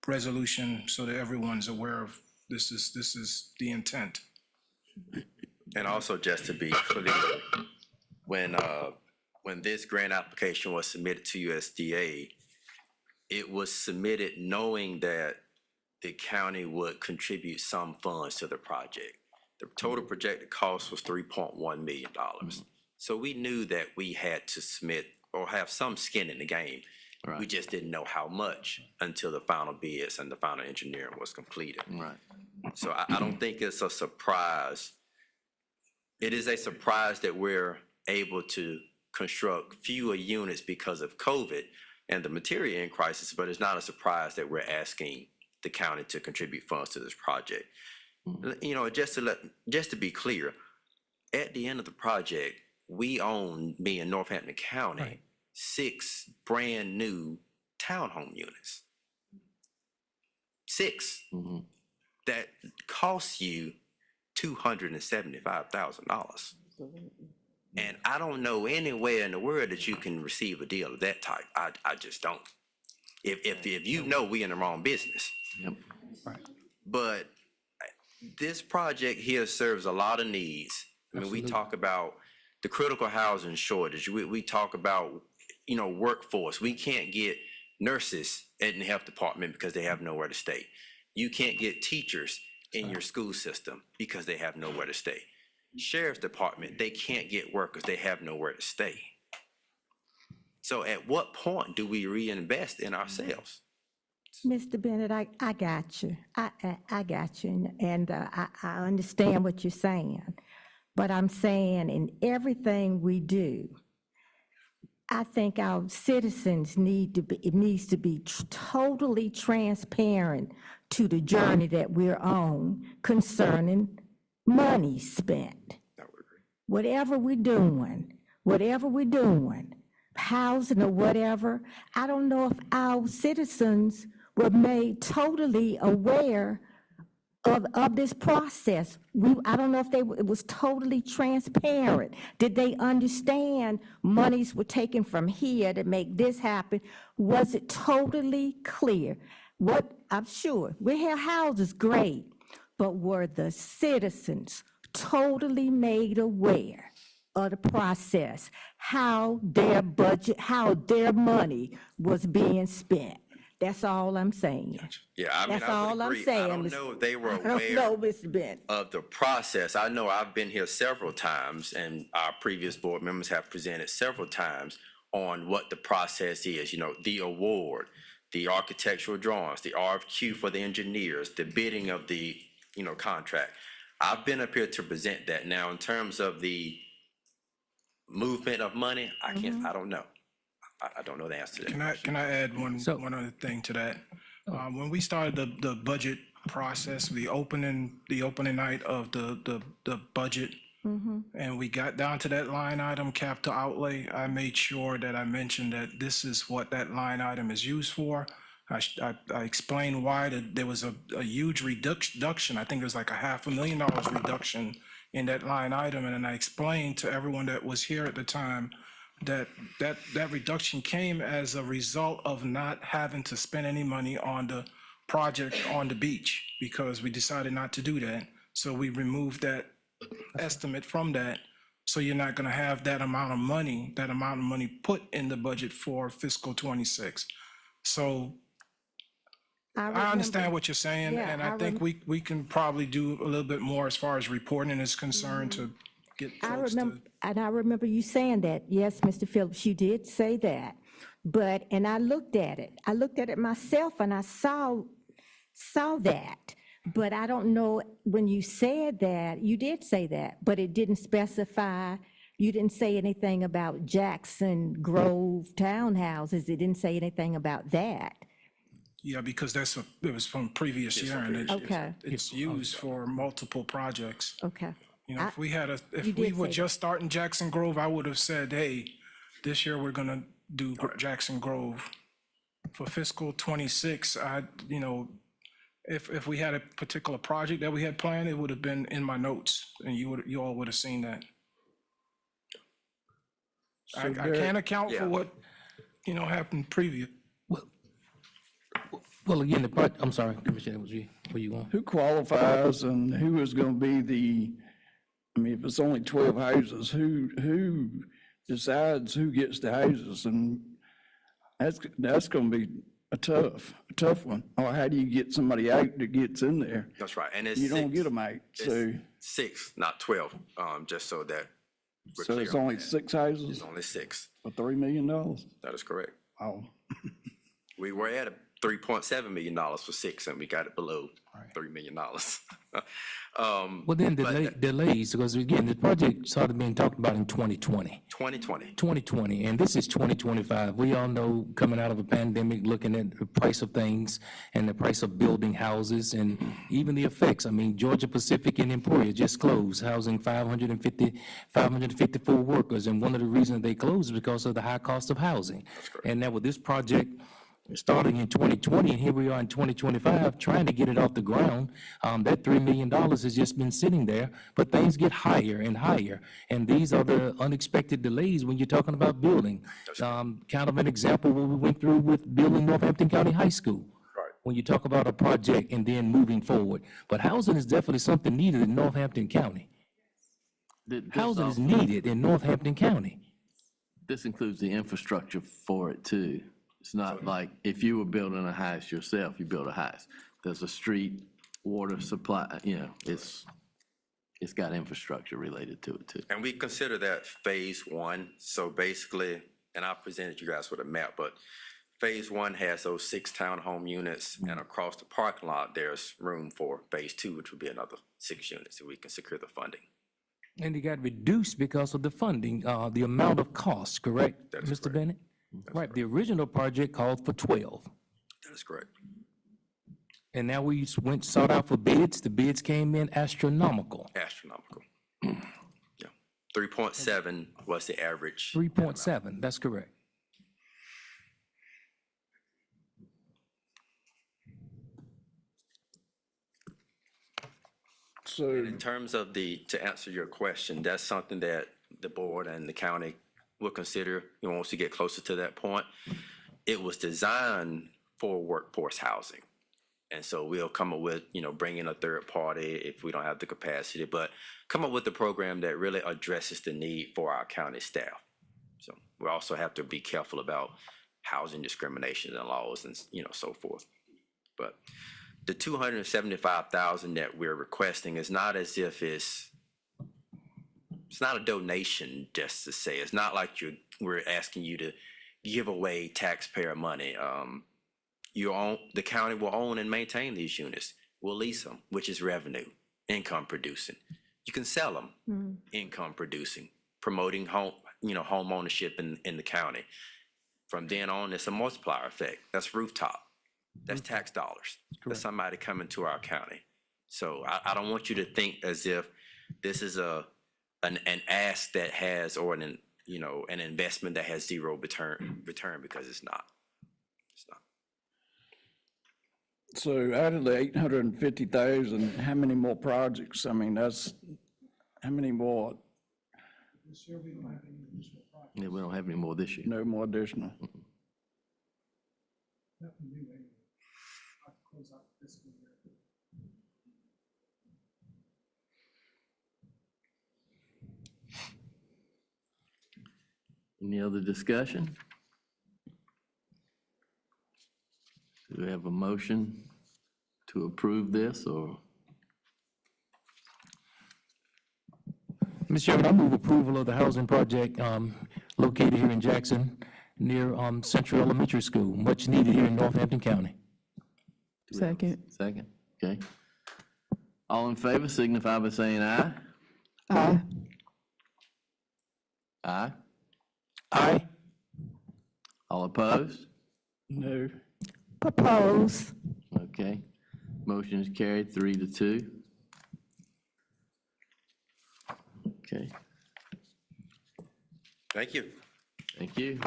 resolution so that everyone's aware of this is the intent. And also, just to be clear, when this grant application was submitted to USDA, it was submitted knowing that the county would contribute some funds to the project. The total projected cost was $3.1 million. So we knew that we had to submit or have some skin in the game. We just didn't know how much until the final bids and the final engineering was completed. Right. So I don't think it's a surprise. It is a surprise that we're able to construct fewer units because of COVID and the material in crisis, but it's not a surprise that we're asking the county to contribute funds to this project. You know, just to be clear, at the end of the project, we own, me and Northampton County, 6 brand-new townhome units. 6 that cost you $275,000. And I don't know anywhere in the world that you can receive a deal of that type. I just don't. If you know, we in the wrong business. Yep. But this project here serves a lot of needs. I mean, we talk about the critical housing shortage. We talk about, you know, workforce. We can't get nurses in the health department because they have nowhere to stay. You can't get teachers in your school system because they have nowhere to stay. Sheriff's department, they can't get workers. They have nowhere to stay. So at what point do we reinvest in ourselves? Mr. Bennett, I got you. I got you, and I understand what you're saying. But I'm saying in everything we do, I think our citizens it needs to be totally transparent to the journey that we're on concerning money spent. Whatever we're doing, housing or whatever, I don't know if our citizens were made totally aware of this process. I don't know if it was totally transparent. Did they understand monies were taken from here to make this happen? Was it totally clear? I'm sure, we have houses, great, but were the citizens totally made aware of the process, how their budget, how their money was being spent? That's all I'm saying. Yeah, I mean, That's I all would I'm agree. saying, I don't Mr. know if they were I don't know, Mr. Bennett. of the process. I know I've been here several times, and our previous board members have presented several times on what the process is, you know, the award, the architectural drawings, the RFQ for the engineers, the bidding of the, you know, contract. I've been up here to present that. Now, in terms of the movement of money, I don't know. I don't know the answer to that. Can I add one other thing to that? When we started the budget process, the opening night of the budget, and we got down to that line item, capital outlay, I made sure that I mentioned that this is what that line item is used for. I explained why there was a huge reduction. I think it was like $500,000 reduction in that line item. And then I explained to everyone that was here at the time that reduction came as a result of not having to spend any money on the project on the beach, because we decided not to do that. So we removed that estimate from that. So you're not gonna have that amount of money put in the budget for fiscal '26. So I understand what you're saying, Yeah, and I think we can probably do a little bit more as far as reporting is concerned to get folks to. I remember you saying that. Yes, Mr. Phillips, you did say that. But, and I looked at it myself, and I saw that. But I don't know, when you said that, you did say that, but it didn't specify, you didn't say anything about Jackson Grove townhouses. It didn't say anything about that. Yeah, because it was from previous year, and Okay. it's used for multiple projects. Okay. You know, if we did were say just starting Jackson Grove, I would have said, hey, this year we're gonna do Jackson Grove. For fiscal '26, if we had a particular project that we had planned, it would have been in my notes, and you all would have seen that. I can't account for what, happened previous. Well, again, I'm sorry, Commissioner, was you, where you going? Who qualifies and who is going to be if it's only 12 houses, who decides who gets the houses? And that's going to be a tough one. Or how do you get somebody out that gets in there? That's right, and it's You don't 6. get them out, so. It's 6, not 12, just so that we're So clear it's on only that. 6 houses It's only 6. for $3 million? That is correct. Oh, We were at $3.7 million for 6, and we got it below $3 million. Well, then delays, because again, the project started being talked about in 2020. 2020, and this is 2025. We all know, coming out of a pandemic, looking at the price of things and the price of building houses and even the effects. I mean, Georgia Pacific and Emporia just closed, housing 554 workers, and one of the reasons they closed is because of the high cost of housing. And now with this project starting in 2020, and here we are in 2025, trying to get it off the ground. That $3 million has just been sitting there, but things get higher and higher. And these are the unexpected delays when you're talking about building. Kind of an example, what we went through with building Northampton County High School. When you talk about a project and then moving forward. But housing is definitely something needed in Northampton County. Housing is needed in Northampton County. This includes the infrastructure for it too. It's not like if you were building a house yourself, you build a house. There's a street, water supply, it's got infrastructure related to it too. And we consider that phase one. So basically, and I presented you guys with a map, but phase one has those 6 townhome units, and across the parking lot, there's room for phase two, which would be another 6 units if we can secure the funding. And it got reduced because of the funding, the amount of costs, correct, Mr. Bennett? Right, the original project called for 12. That is correct. And now we sought out for bids. The bids came in astronomical. Astronomical. Yeah, 3.7 was the average. 3.7, that's correct. So, In terms of to answer your question, that's something that the board and the county will consider, once we get closer to that point. It was designed for workforce housing. And so we'll come up with, bring in a third party if we don't have the capacity, but come up with a program that really addresses the need for our county staff. So we also have to be careful about housing discrimination and laws and, so forth. But the $275,000 that we're requesting is not as if it's not a donation, just to say. It's not like we're asking you to give away taxpayer money. The county will own and maintain these units. We'll lease them, which is revenue, income producing. You can sell them, income producing, promoting home ownership in the county. From then on, it's a multiplier effect. That's rooftop. That's tax dollars. That's somebody coming to our county. So I don't want you to think as if this is an ask that has, or an investment that has zero return, because it's not. It's not. so out of the 850,000, how many more projects? I mean, how many more? Yeah, we don't have any more this year. No more additional. Any other discussion? Do we have a motion to approve this, or? Mr. Chairman, I move approval of the housing project located here in Jackson near Central Elementary School, much needed here in Northampton County. Second. Second, okay. All in favor signify by saying aye. Aye. Aye. Aye. All opposed? No. Oppose. Okay. Motion is carried 3-2. Okay, Thank you. thank you.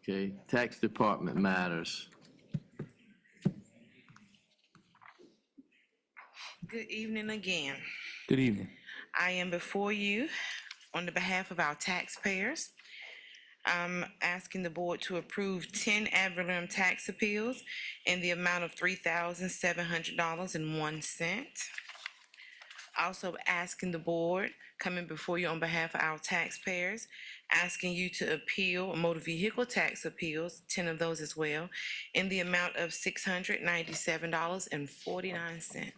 Okay, Tax Department matters. Good evening again. Good evening. I am before you on the behalf of our taxpayers. I'm asking the board to approve 10 ad valorem tax appeals in the amount of $3,700.01. Also asking the board, coming before you on behalf of our taxpayers, asking you to appeal motor vehicle tax appeals, 10 of those as well, in the amount of $697.49.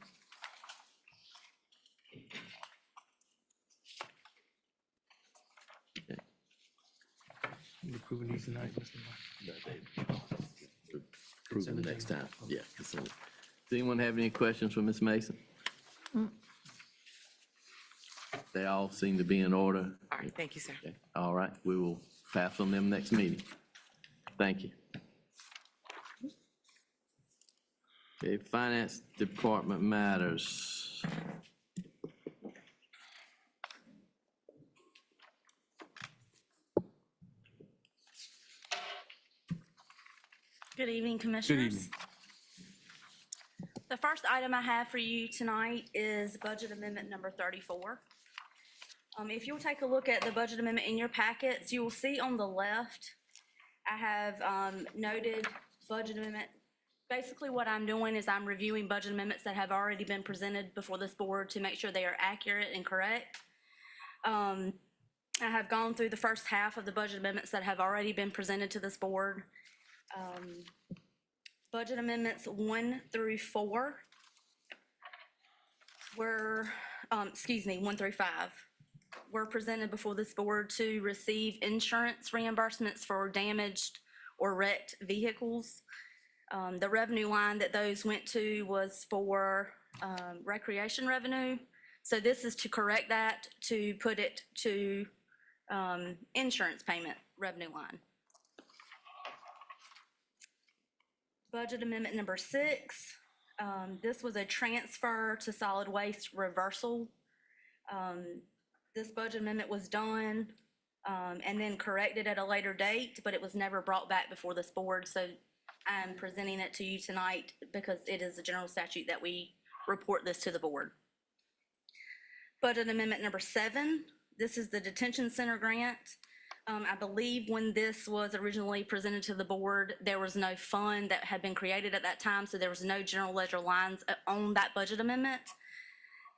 You approving these tonight, Mr. approve them Consent next agenda. time. Yeah. consent. Does anyone have any questions for Ms. Mason? They all seem to be in order. All right, thank you, sir. Okay, all right, we will pass on them next meeting. Thank you. Okay, Finance Department matters. Good evening, Commissioners. evening. The first item I have for you tonight is Budget Amendment number 34. If you'll take a look at the budget amendment in your packets, you will see on the left, I have noted budget amendment. Basically, what I'm doing is I'm reviewing budget amendments that have already been presented before this board to make sure they are accurate and correct. I have gone through the first half of the budget amendments that have already been presented to this board. Budget amendments 1 through 4 were, 1 through 5 were presented before this board to receive insurance reimbursements for damaged or wrecked vehicles. The revenue line that those went to was for recreation revenue. So this is to correct that, to put it to insurance payment revenue line. Budget amendment number 6, this was a transfer to solid waste reversal. This budget amendment was done and then corrected at a later date, but it was never brought back before this board. So I'm presenting it to you tonight because it is a general statute that we report this to the board. Budget amendment number 7, this is the detention center grant. I believe when this was originally presented to the board, there was no fund that had been created at that time, so there was no general ledger lines on that budget amendment.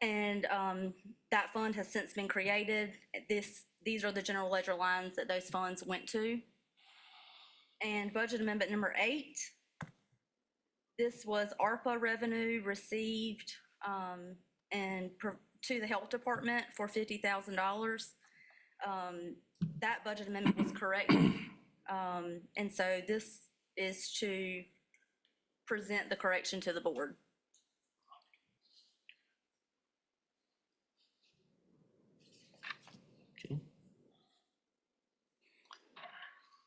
And that fund has since been created. These are the general ledger lines that those funds went to. And budget amendment number 8, this was ARPA revenue received to the health department for $50,000. That budget amendment was corrected. And so this is to present the correction to the board. Okay.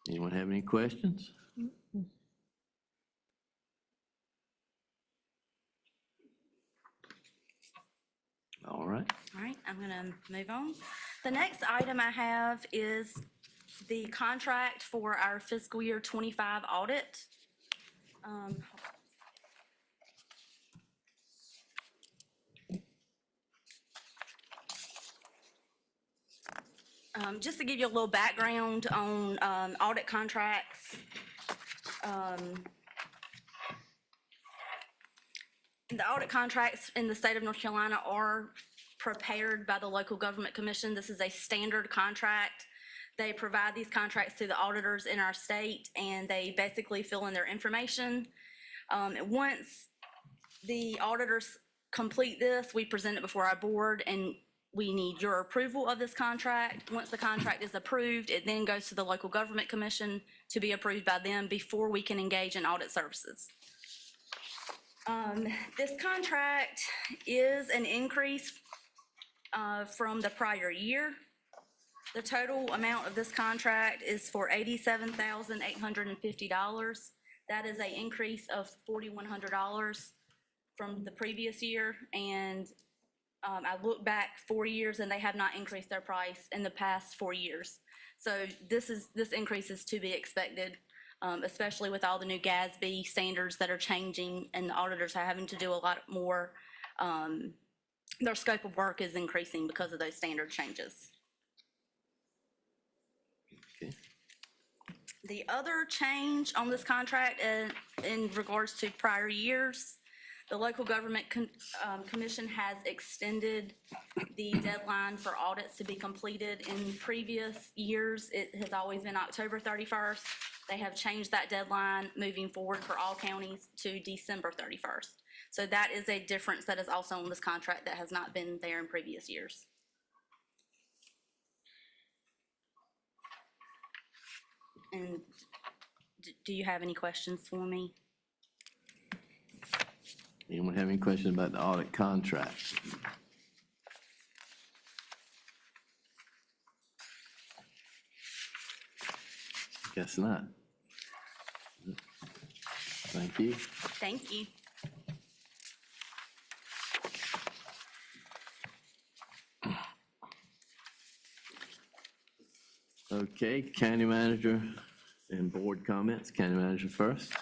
Anyone have any questions? All right. All right, I'm gonna move on. The next item I have is the contract for our fiscal year 25 audit. Just to give you a little background on audit contracts. The audit contracts in the state of North Carolina are prepared by the local government commission. This is a standard contract. They provide these contracts to the auditors in our state, and they basically fill in their information. Once the auditors complete this, we present it before our board, and we need your approval of this contract. Once the contract is approved, it then goes to the local government commission to be approved by them before we can engage in audit services. This contract is an increase from the prior year. The total amount of this contract is for $87,850. That is an increase of $4,100 from the previous year. And I look back 4 years and they have not increased their price in the past 4 years. So this increase is to be expected. Especially with all the new GASB standards that are changing and the auditors are having to do a lot more. Their scope of work is increasing because of those standard changes. Okay. The other change on this contract in regards to prior years, the local government commission has extended the deadline for audits to be completed. In previous years, it has always been October 31st. They have changed that deadline moving forward for all counties to December 31st. So that is a difference that is also on this contract that has not been there in previous years. And do you have any questions for me? Anyone have any questions about the audit contract? Guess not. Thank you. Thank you. Okay, county manager and board comments. County manager first.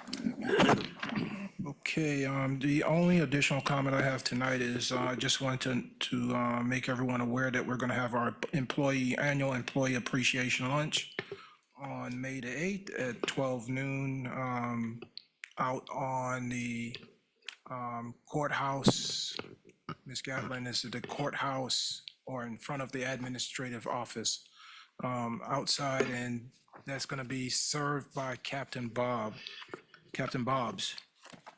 Okay, the only additional comment I have tonight is I just wanted to make everyone aware that we're going to have our annual employee appreciation lunch on May the 8th at 12 noon out on the courthouse. Ms. Gatlin, is it the courthouse or in front of the administrative office outside, and that's going to be served by Captain Bob's.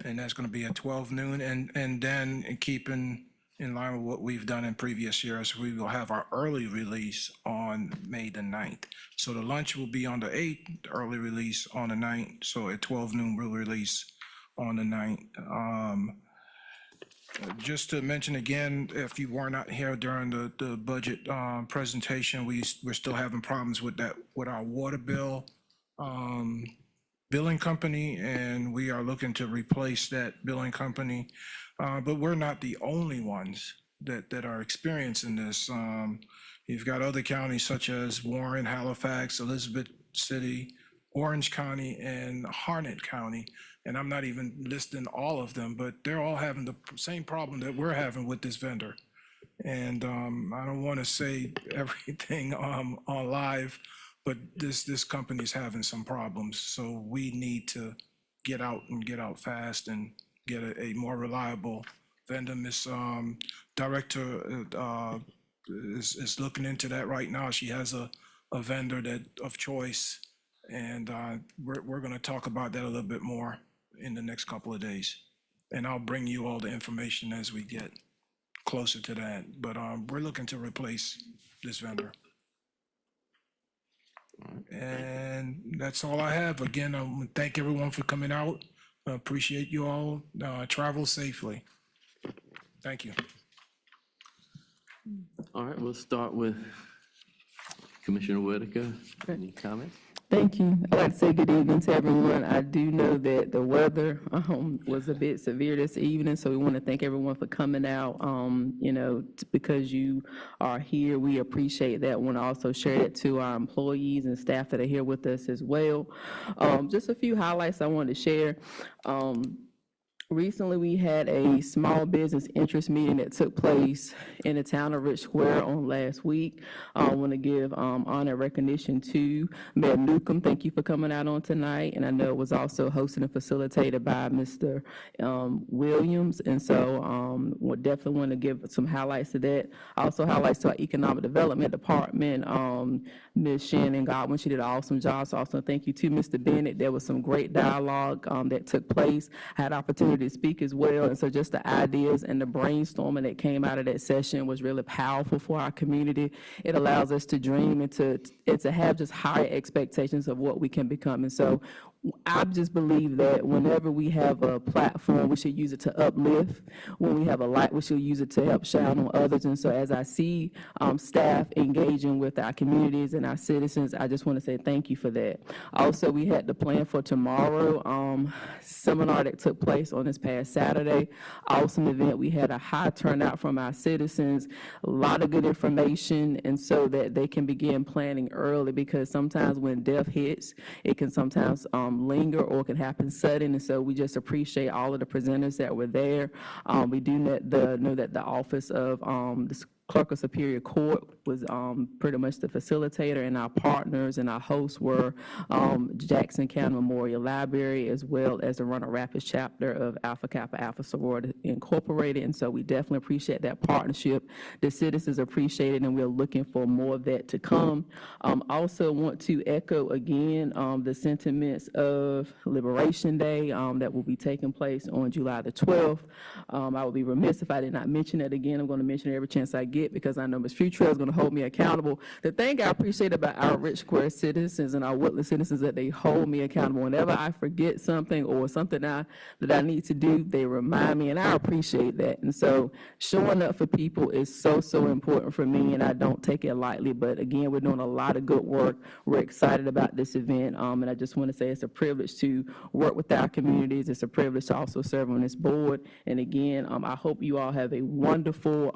And that's going to be at 12 noon. And then keeping in line with what we've done in previous years, we will have our early release on May the 9th. So the lunch will be on the 8th, the early release on the 9th. So at 12 noon, we'll release on the 9th. Just to mention again, if you were not here during the budget presentation, we're still having problems with that, with our water bill billing company, and we are looking to replace that billing company. But we're not the only ones that are experiencing this. You've got other counties such as Warren, Halifax, Elizabeth City, Orange County, and Harnett County. And I'm not even listing all of them, but they're all having the same problem that we're having with this vendor. And I don't want to say everything on live, but this company's having some problems. So we need to get out fast and get a more reliable vendor. Miss Director is looking into that right now. She has a vendor of choice, and we're going to talk about that a little bit more in the next couple of days. And I'll bring you all the information as we get closer to that. But we're looking to replace this vendor. And that's all I have. Again, I want to thank everyone for coming out. I appreciate you all. Travel safely. Thank you. All right, we'll start with Commissioner Whitaker. Any comments? Thank you. I'd like to say good evening to everyone. I do know that the weather was a bit severe this evening, so we want to thank everyone for coming out. Because you are here, we appreciate that. Want to also share it to our employees and staff that are here with us as well. Just a few highlights I wanted to share. Recently, we had a small business interest meeting that took place in the town of Rich Square on last week. I want to give honor and recognition to Mayor Newcomb. Thank you for coming out on tonight. And I know it was also hosted and facilitated by Mr. Williams. And so we definitely want to give some highlights to that. Also highlights to our Economic Development Department, Ms. Shannon Godwin. She did an awesome job. So also thank you to Mr. Bennett. There was some great dialogue that took place. I had opportunity to speak as well. And so just the ideas and the brainstorming that came out of that session was really powerful for our community. It allows us to dream and to have just higher expectations of what we can become. And so I just believe that whenever we have a platform, we should use it to uplift. When we have a light, we should use it to help shine on others. And so as I see staff engaging with our communities and our citizens, I just want to say thank you for that. Also, we had the plan for tomorrow seminar that took place on this past Saturday. Awesome event. We had a high turnout from our citizens, a lot of good information, and so that they can begin planning early, because sometimes when death hits, it can sometimes linger or it can happen sudden. And so we just appreciate all of the presenters that were there. We do know that the Office of the Clerk of Superior Court was pretty much the facilitator, and our partners and our hosts were Jackson County Memorial Library, as well as the Roanoke Rapids chapter of Alpha Kappa Alpha Sorority Incorporated. And so we definitely appreciate that partnership. The citizens appreciate it, and we're looking for more of that to come. Also want to echo again the sentiments of Liberation Day that will be taking place on July the 12th. I would be remiss if I did not mention that again. I'm going to mention it every chance I get. forget, because I know Ms. Futrell is going to hold me accountable. The thing I appreciate about our Rich Square citizens and our Woodland citizens, that they hold me accountable. Whenever I forget something or something that I need to do, they remind me, and I appreciate that. And so showing up for people is so, so important for me, and I don't take it lightly. But again, we're doing a lot of good work. We're excited about this event, and I just want to say it's a privilege to work with our communities. It's a privilege to also serve on this board. And again, I hope you all have a wonderful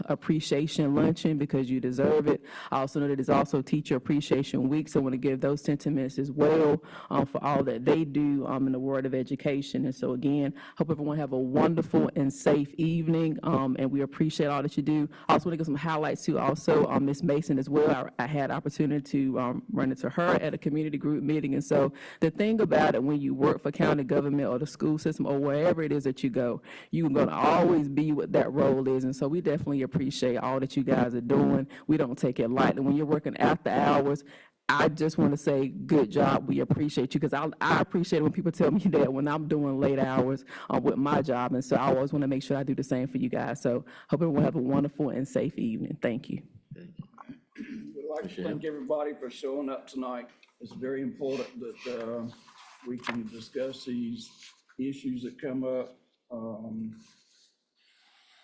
appreciation luncheon, because you deserve it. I also know that it's also Teacher Appreciation Week, so I want to give those sentiments as well for all that they do in the world of education. And so again, hope everyone have a wonderful and safe evening, and we appreciate all that you do. I also want to give some highlights to also Ms. Mason as well. I had opportunity to run into her at a community group meeting. And so the thing about it, when you work for county government or the school system or wherever it is that you go, you're going to always be what that role is. And so we definitely appreciate all that you guys are doing. We don't take it lightly. When you're working after hours, I just want to say good job. We appreciate you, because I appreciate when people tell me that when I'm doing late hours with my job. And so I always want to make sure I do the same for you guys. So hope everyone have a wonderful and safe evening. Thank you. We'd like to thank everybody for showing up tonight. It's very important that we can discuss these issues that come up.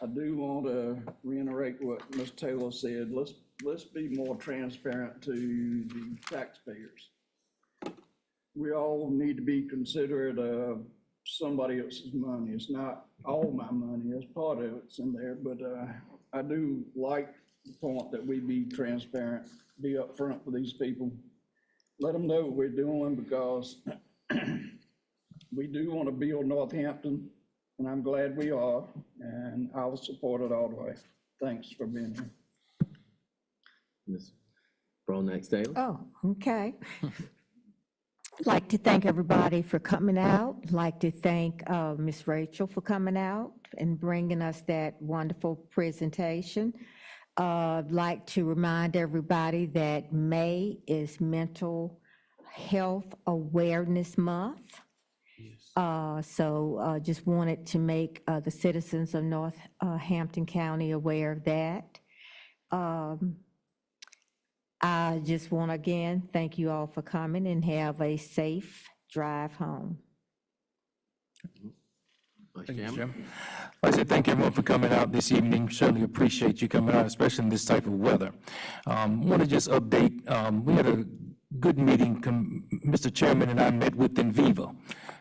I do want to reiterate what Ms. Taylor said. Let's be more transparent to the taxpayers. We all need to be considerate of somebody else's money. It's not all my money, as part of it's in there, but I do like the point that we be transparent, be upfront with these people. Let them know what we're doing, because we do want to build Northampton, and I'm glad we are, and I'll support it all the way. Thanks for being here. Ms. Bronax Taylor? Oh, okay. Like to thank everybody for coming out. Like to thank Ms. Rachel for coming out and bringing us that wonderful presentation. Like to remind everybody that May is Mental Health Awareness Month. So just wanted to make the citizens of Northampton County aware of that. I just want to again thank you all for coming, and have a safe drive home. Thank you, Jim. Like I said, thank everyone for coming out this evening. Certainly appreciate you coming out, especially in this type of weather. Want to just update, we had a good meeting. Mr. Chairman and I met with Enviva.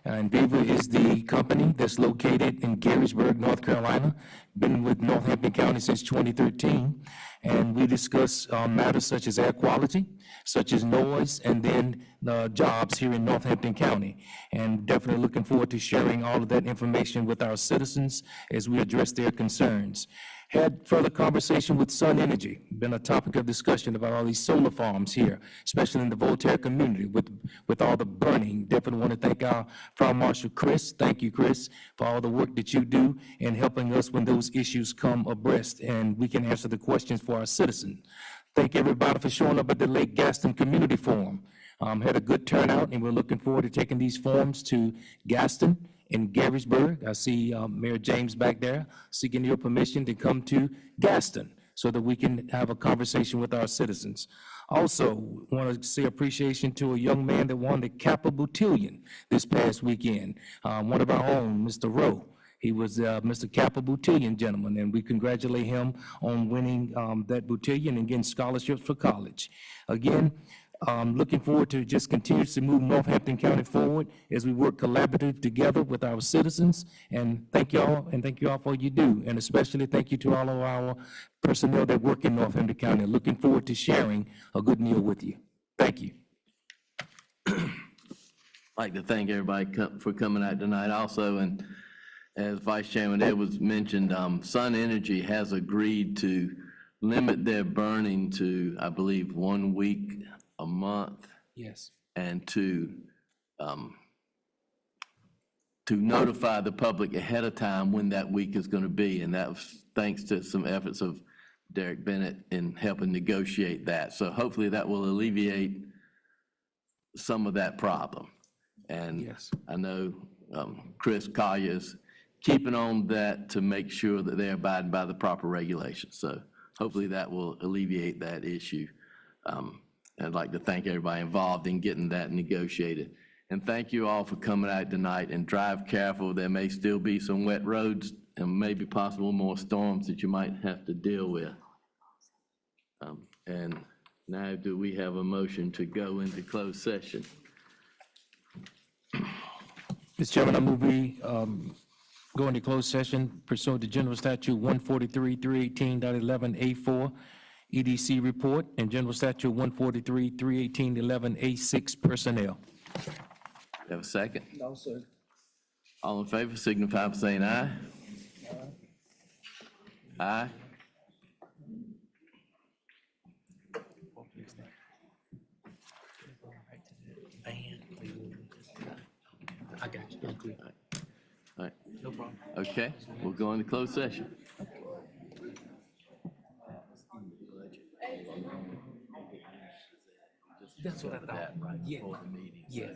Enviva is the company that's located in Garysburg, North Carolina, been with Northampton County since 2013. And we discuss matters such as air quality, such as noise, and then jobs here in Northampton County. And definitely looking forward to sharing all of that information with our citizens as we address their concerns. Had further conversation with Sun Energy, been a topic of discussion about all these solar farms here, especially in the Voltaire community with all the burning. Definitely want to thank our Fire Marshal Chris. Thank you, Chris, for all the work that you do in helping us when those issues come abreast, and we can answer the questions for our citizens. Thank everybody for showing up at the Lake Gaston Community Forum. Had a good turnout, and we're looking forward to taking these forums to Gaston in Garysburg. I see Mayor James back there seeking your permission to come to Gaston so that we can have a conversation with our citizens. Also, want to say appreciation to a young man that won the Kappa Botillion this past weekend, one of our own, Mr. Rowe. He was Mr. Kappa Botillion gentleman, and we congratulate him on winning that Botillion and getting scholarships for college. Again, looking forward to just continue to move Northampton County forward as we work collaboratively together with our citizens. And thank you all, for what you do. And especially thank you to all of our personnel that work in Northampton County. Looking forward to sharing a good meal with you. Thank you. I'd like to thank everybody for coming out tonight also. And as Vice Chairman Edwards mentioned, Sun Energy has agreed to limit their burning to, I believe, 1 week a month. Yes. And to notify the public ahead of time when that week is going to be. And that was thanks to some efforts of Derek Bennett in helping negotiate that. So hopefully that will alleviate some of that problem. And yes, I know Chris Collier is keeping on that to make sure that they're abiding by the proper regulations. So hopefully that will alleviate that issue. I'd like to thank everybody involved in getting that negotiated. And thank you all for coming out tonight, and drive careful. There may still be some wet roads and maybe possible more storms that you might have to deal with. And now do we have a motion to go into closed session? Mr. Chairman, I move we go into closed session pursuant to General Statute 143-318.11A4, EDC report, and General Statute 143-318.11A6, personnel. Have a second? No, sir. All in favor signify by saying aye. Aye. I got you. I'm clear. All right. No problem. Okay, we'll go into closed session. That's what I thought. Yeah. Yeah.